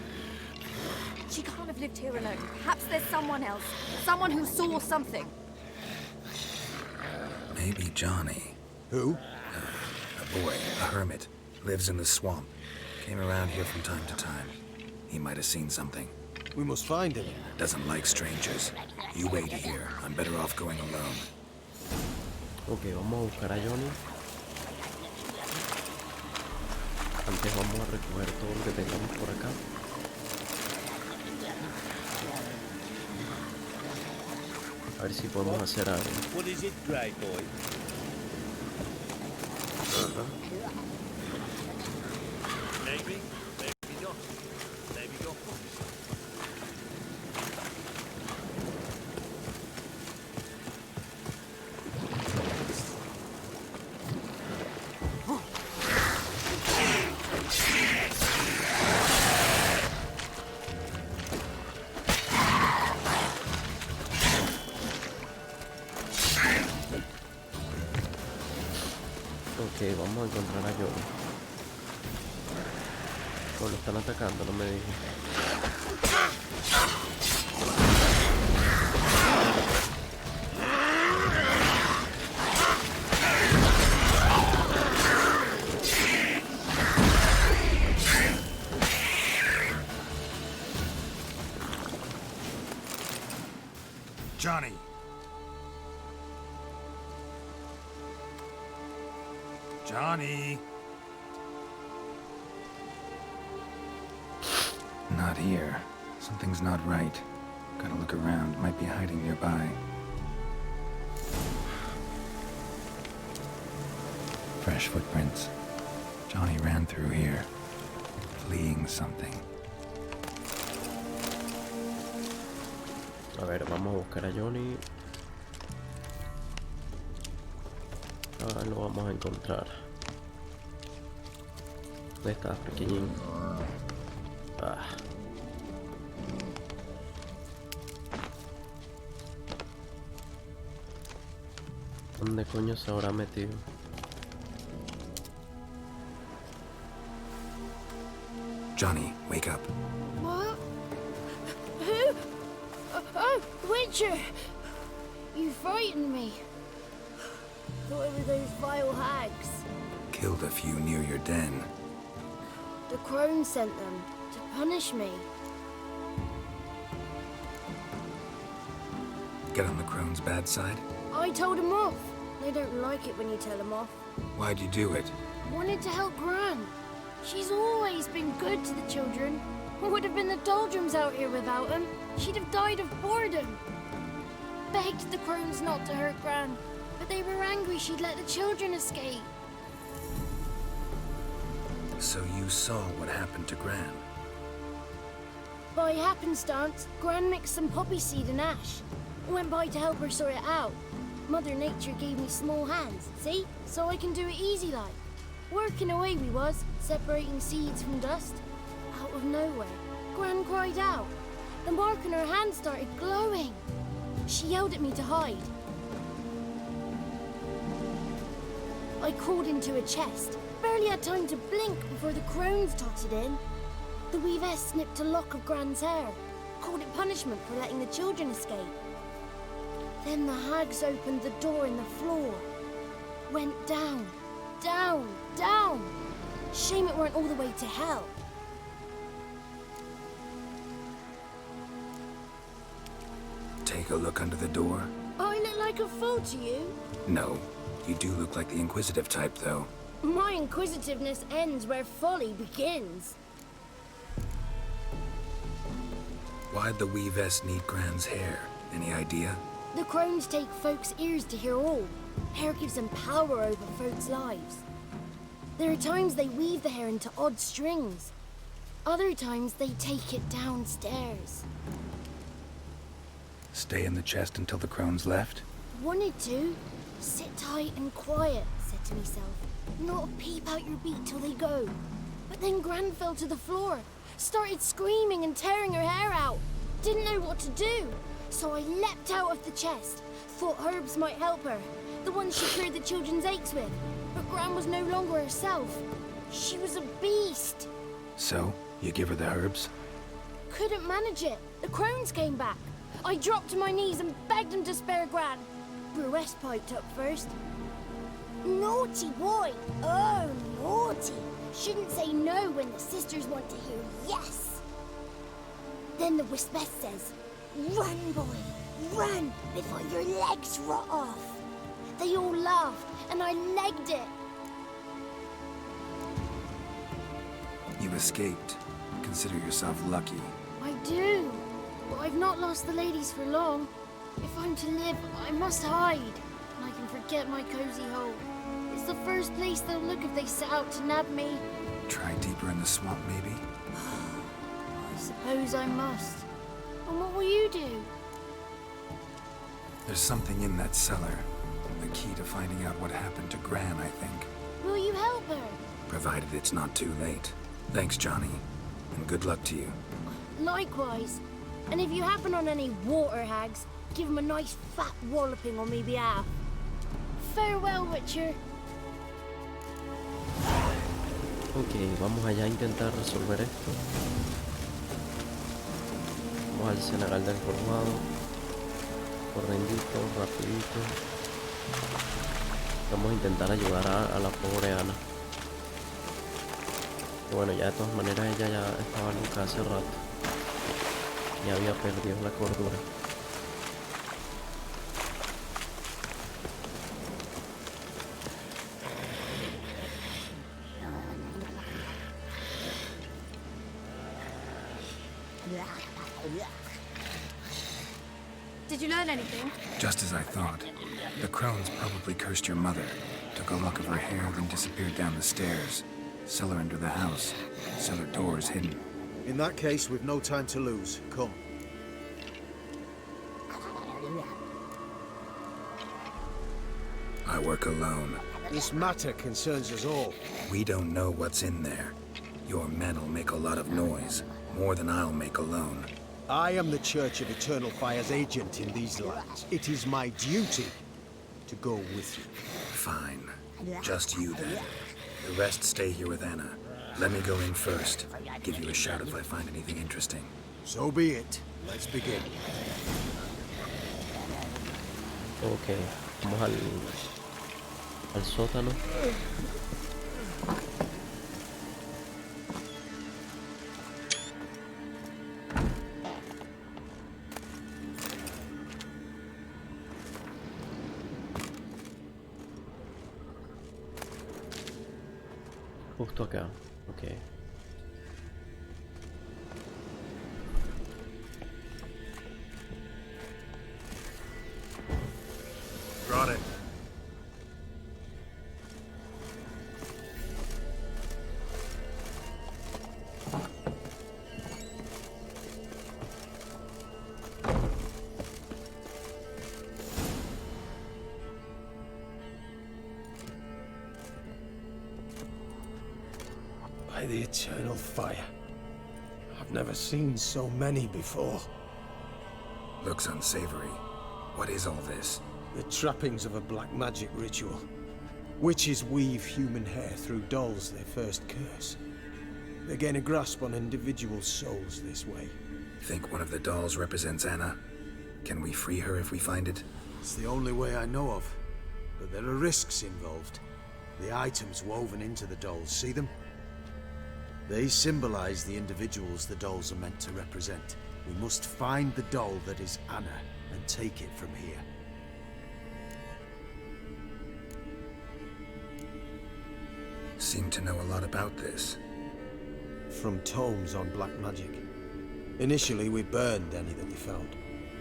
She can't have lived here alone. Perhaps there's someone else. Someone who saw something. Maybe Johnny. Who? A boy, a hermit. Lives in the swamp. Came around here from time to time. He might have seen something. We must find him. Doesn't like strangers. You wait here. I'm better off going alone. Ok, vamos a buscar a Johnny. Antes vamos a recoger todo lo que tengamos por acá. A ver si podemos hacer algo. What is it, grey boy? Maybe, maybe not. Maybe not. Ok, vamos a encontrar a Johnny. Oh, lo están atacando, no me digas. Johnny! Johnny! Not here. Something's not right. Gotta look around. Might be hiding nearby. Fresh footprints. Johnny ran through here. Fleeing something. A ver, vamos a buscar a Johnny. Ahora lo vamos a encontrar. ¿Dónde estás, pequeñín? Ah. ¿Dónde coño se habrá metido? Johnny, wake up. What? Who? Oh, Witcher! You frightened me. Thought it were those vile hags. Killed a few near your den. The crone sent them to punish me. Get on the crone's bad side? I told them off. They don't like it when you tell them off. Why'd you do it? Wanted to help Gran. She's always been good to the children. It would have been the doldrums out here without them. She'd have died of boredom. Begged the crones not to hurt Gran, but they were angry she'd let the children escape. So you saw what happened to Gran? By happenstance, Gran mixed some poppy seed and ash. Went by to help her sort it out. Mother Nature gave me small hands, see? So I can do it easy like. Working away we was, separating seeds from dust. Out of nowhere, Gran cried out. The mark on her hand started glowing. She yelled at me to hide. I crawled into a chest. Barely had time to blink before the crones totted in. The weavess snipped a lock of Gran's hair. Called it punishment for letting the children escape. Then the hags opened the door in the floor. Went down, down, down. Shame it weren't all the way to hell. Take a look under the door? I look like a fool to you? No. You do look like the inquisitive type, though. My inquisitiveness ends where folly begins. Why'd the weavess need Gran's hair? Any idea? The crones take folks' ears to hear all. Hair gives them power over folks' lives. There are times they weave the hair into odd strings. Other times they take it downstairs. Stay in the chest until the crones left? Wanted to. Sit tight and quiet, said to myself. Not peep out your beat till they go. But then Gran fell to the floor. Started screaming and tearing her hair out. Didn't know what to do. So I leapt out of the chest. Thought herbs might help her. The ones she cured the children's aches with. But Gran was no longer herself. She was a beast. So, you give her the herbs? Couldn't manage it. The crones came back. I dropped to my knees and begged them to spare Gran. Bruess piped up first. Naughty boy. Oh, naughty. Shouldn't say no when the sisters want to hear yes. Then the wispess says, run, boy, run before your legs rot off. They all laughed, and I legged it. You escaped. Consider yourself lucky. I do. But I've not lost the ladies for long. If I'm to live, I must hide. And I can forget my cozy hole. It's the first place they'll look if they set out to nab me. Try deeper in the swamp, maybe? I suppose I must. And what will you do? There's something in that cellar. The key to finding out what happened to Gran, I think. Will you help her? Provided it's not too late. Thanks, Johnny. And good luck to you. Likewise. And if you happen on any water hags, give them a nice fat walloping on me behalf. Farewell, Witcher. Ok, vamos allá a intentar resolver esto. Vamos al general del formado. Correndito, rapidito. Vamos a intentar ayudar a la pobre Ana. Que bueno, ya de todas maneras ella ya estaba loca hace rato. Ya había perdido la cordura. Did you learn anything? Just as I thought. The crones probably cursed your mother. Took a lock of her hair, then disappeared down the stairs. Cellar under the house. Cellar door is hidden. In that case, we've no time to lose. Come. I work alone. This matter concerns us all. We don't know what's in there. Your men'll make a lot of noise. More than I'll make alone. I am the Church of Eternal Fire's agent in these lands. It is my duty to go with you. Fine. Just you then. The rest stay here with Anna. Let me go in first. Give you a shout if I find anything interesting. So be it. Let's begin. Ok, vamos al sótano. Justo acá, ok. Got it. By the eternal fire. I've never seen so many before. Looks unsavory. What is all this? The trappings of a black magic ritual. Witches weave human hair through dolls they first curse. They gain a grasp on individual souls this way. Think one of the dolls represents Anna? Can we free her if we find it? It's the only way I know of. But there are risks involved. The items woven into the dolls, see them? They symbolize the individuals the dolls are meant to represent. We must find the doll that is Anna and take it from here. Seem to know a lot about this. From tomes on black magic. Initially, we burned any that we found.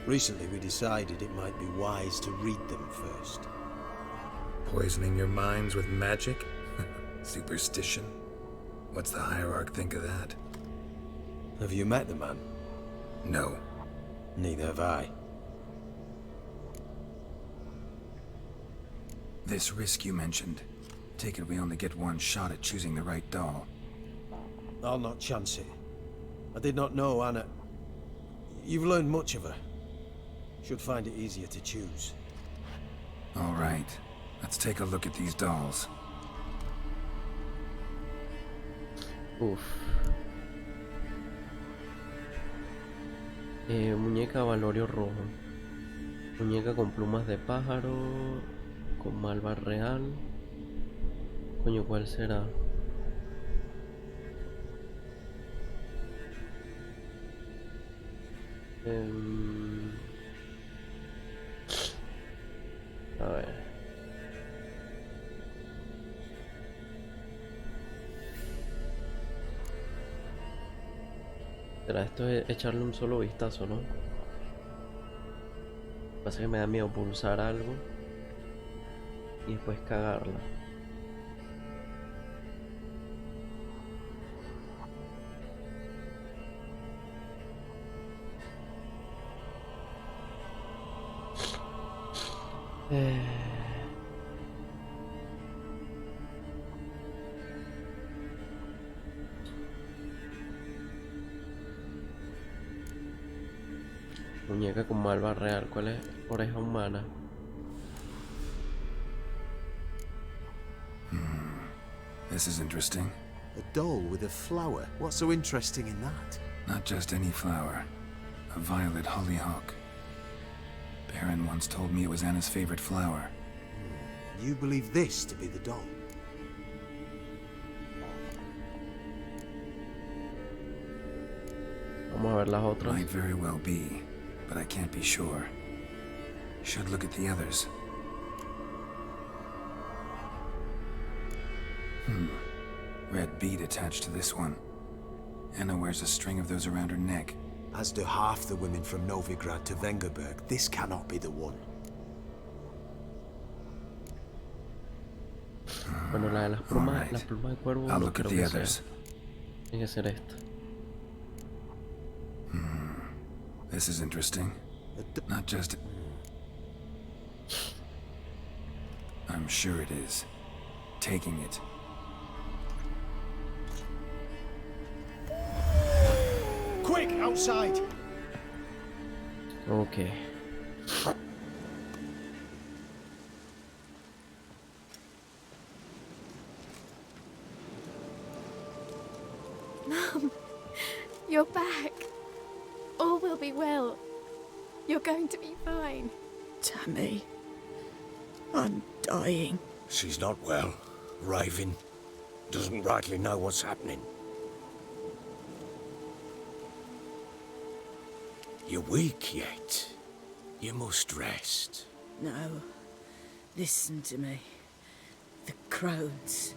Recently, we decided it might be wise to read them first. Poisoning your minds with magic? Superstition? What's the hierarch think of that? Have you met the man? No. Neither have I. This risk you mentioned. Take it we only get one shot at choosing the right doll. I'll not chance it. I did not know Anna. You've learned much of her. Should find it easier to choose. All right. Let's take a look at these dolls. Uf. Muñeca Valorio rojo. Muñeca con plumas de pájaro. Con malva real. Coño, ¿cuál será? A ver. Será esto es echarle un solo vistazo, ¿no? Lo que pasa es que me da miedo pulsar algo y después cagarla. Muñeca con malva real. ¿Cuál es? Oreja humana. This is interesting. A doll with a flower. What's so interesting in that? Not just any flower. A violet hollyhock. Baron once told me it was Anna's favorite flower. You believe this to be the doll? Vamos a ver las otras. Might very well be, but I can't be sure. Should look at the others. Red bead attached to this one. Anna wears a string of those around her neck. As do half the women from Novigrad to Vengerberg. This cannot be the one. Bueno, la de las plumas, las plumas de cuervo. I'll look at the others. Tiene que ser esta. This is interesting. Not just... I'm sure it is. Taking it. Quick, outside! Okay. You're back. All will be well. You're going to be fine. Tammy, I'm dying. She's not well. Raving. Doesn't rightly know what's happening. You're weak yet. You must rest. No. Listen to me. The crones.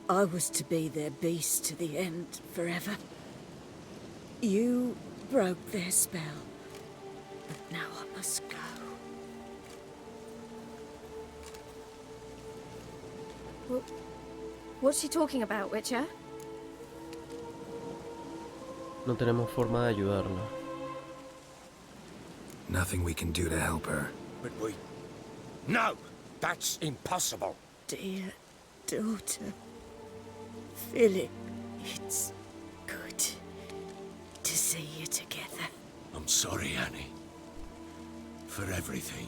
I was to be their beast to the end, forever. You broke their spell. But now I must go. What's she talking about, Witcher? No tenemos forma de ayudarla. Nothing we can do to help her. But we... No! That's impossible! Dear daughter, Philip, it's good to see you together. I'm sorry, Annie. For everything.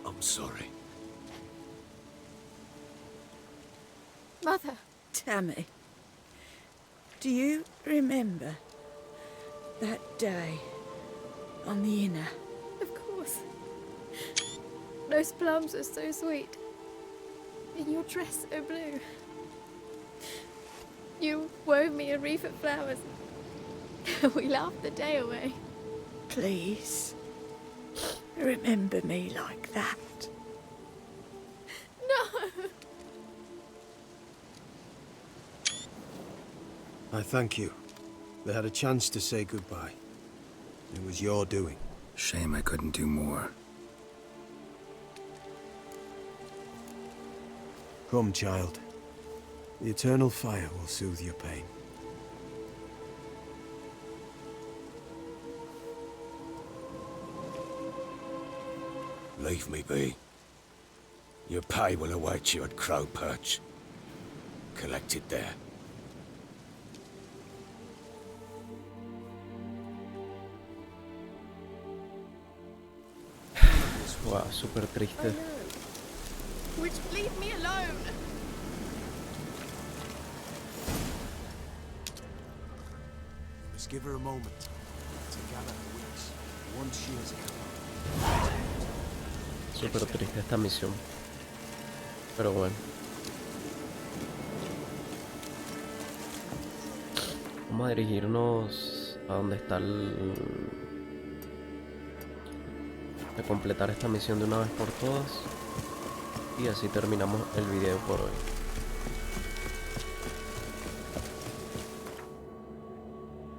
I'm sorry. Mother. Tammy, do you remember that day on the inner? Of course. Those plums are so sweet. And your dress so blue. You wove me a wreath of flowers. We laughed the day away. Please, remember me like that. No! I thank you. They had a chance to say goodbye. It was your doing. Shame I couldn't do more. Come, child. The eternal fire will soothe your pain. Leave me be. Your pay will await you at Crow Perch. Collect it there. Wow, súper triste. Which leave me alone. Just give her a moment to gather her wits. Once she has come. Súper triste esta misión. Pero bueno. Vamos a dirigirnos a donde está a completar esta misión de una vez por todas. Y así terminamos el video por hoy.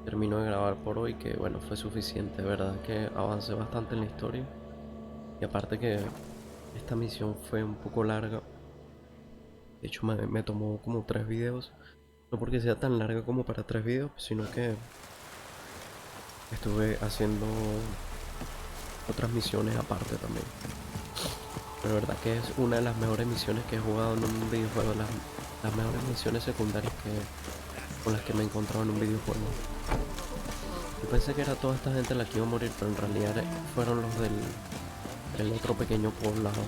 Termino de grabar por hoy, que bueno, fue suficiente, ¿verdad? Que avancé bastante en la historia. Y aparte que esta misión fue un poco larga. De hecho me tomó como 3 videos. No porque sea tan larga como para 3 videos, sino que estuve haciendo otras misiones aparte también. Pero la verdad que es una de las mejores misiones que he jugado en un videojuego. Las mejores misiones secundarias con las que me he encontrado en un videojuego. Yo pensé que era toda esta gente la que iba a morir, pero en realidad fueron los del otro pequeño poblado.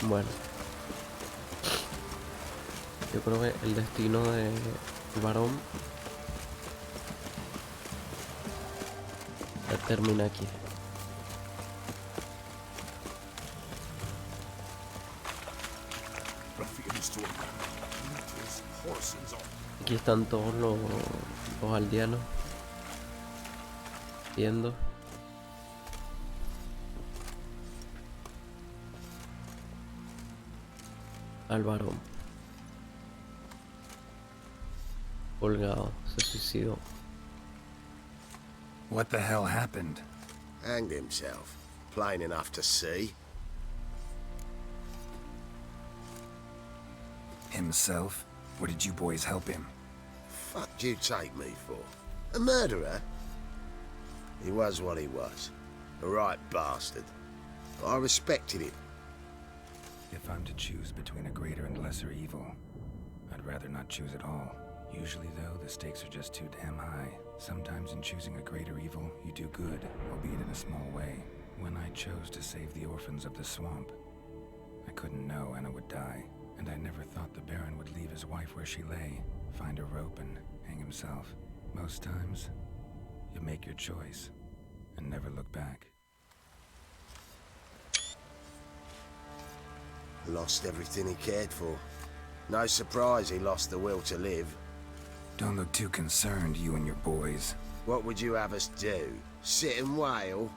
Bueno, yo creo que el destino del varón termina aquí. Aquí están todos los aldeanos viendo. Al varón colgado, se suicidó. What the hell happened? Hanged himself. Plain enough to see. Himself? What did you boys help him? Fuck do you take me for? A murderer? He was what he was. A right bastard. But I respected him. If I'm to choose between a greater and lesser evil, I'd rather not choose at all. Usually, though, the stakes are just too damn high. Sometimes in choosing a greater evil, you do good, albeit in a small way. When I chose to save the orphans of the swamp, I couldn't know Anna would die. And I never thought the Baron would leave his wife where she lay, find a rope and hang himself. Most times, you make your choice and never look back. Lost everything he cared for. No surprise he lost the will to live. Don't look too concerned, you and your boys. What would you have us do? Sit and wail?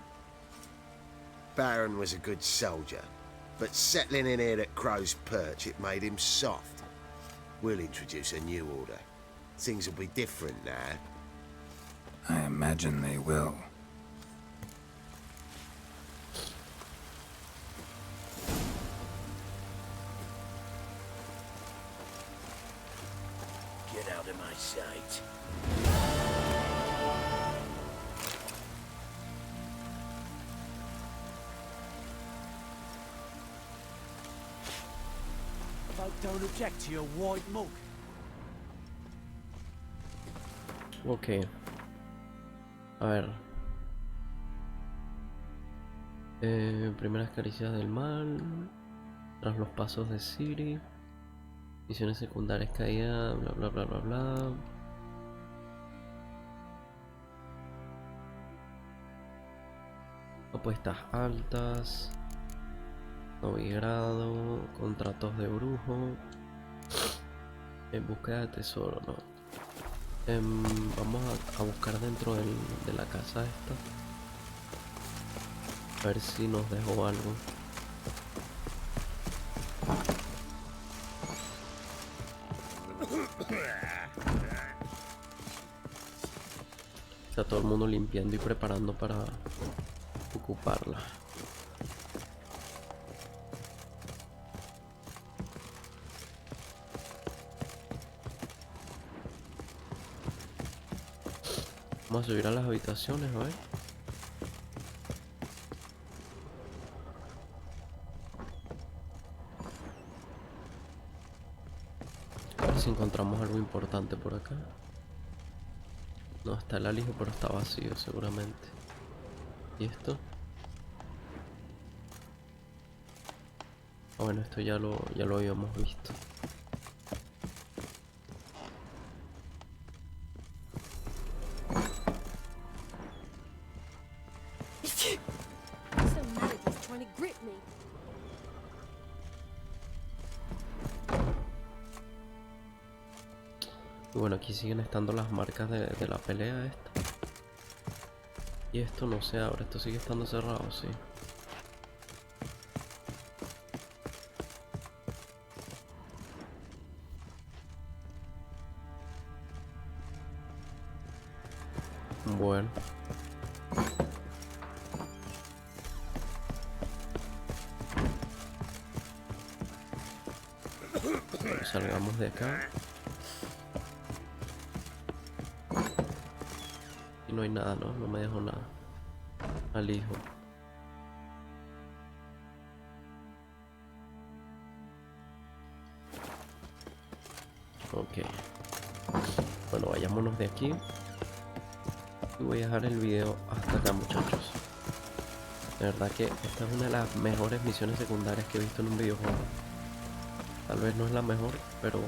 Baron was a good soldier, but settling in here at Crow's Perch, it made him soft. We'll introduce a new order. Things will be different now. I imagine they will. Get out of my sight. Folk don't object to your white mug. Ok. A ver. Primeras caricias del mal. Tras los pasos de Siri. Misiones secundarias caídas. Bla bla bla bla bla. Apuestas altas. Novigrado. Contratos de brujo. En búsqueda de tesoro, ¿no? Vamos a buscar dentro de la casa esta. A ver si nos dejó algo. Está todo el mundo limpiando y preparando para ocuparla. Vamos a subir a las habitaciones, a ver. A ver si encontramos algo importante por acá. No, está el alijo, pero está vacío seguramente. ¿Y esto? Ah, bueno, esto ya lo habíamos visto. Y bueno, aquí siguen estando las marcas de la pelea esta. Y esto no se abre, esto sigue estando cerrado, sí. Bueno. Salgamos de acá. Y no hay nada, ¿no? No me dejo nada. Al hijo. Ok. Bueno, vayámonos de aquí. Y voy a dejar el video hasta acá, muchachos. De verdad que esta es una de las mejores misiones secundarias que he visto en un videojuego. Tal vez no es la mejor, pero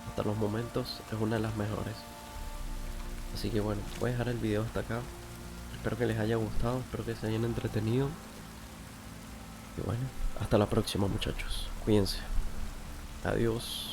hasta los momentos es una de las mejores. Así que bueno, voy a dejar el video hasta acá. Espero que les haya gustado, espero que se hayan entretenido. Y bueno, hasta la próxima, muchachos. Cuídense. Adiós.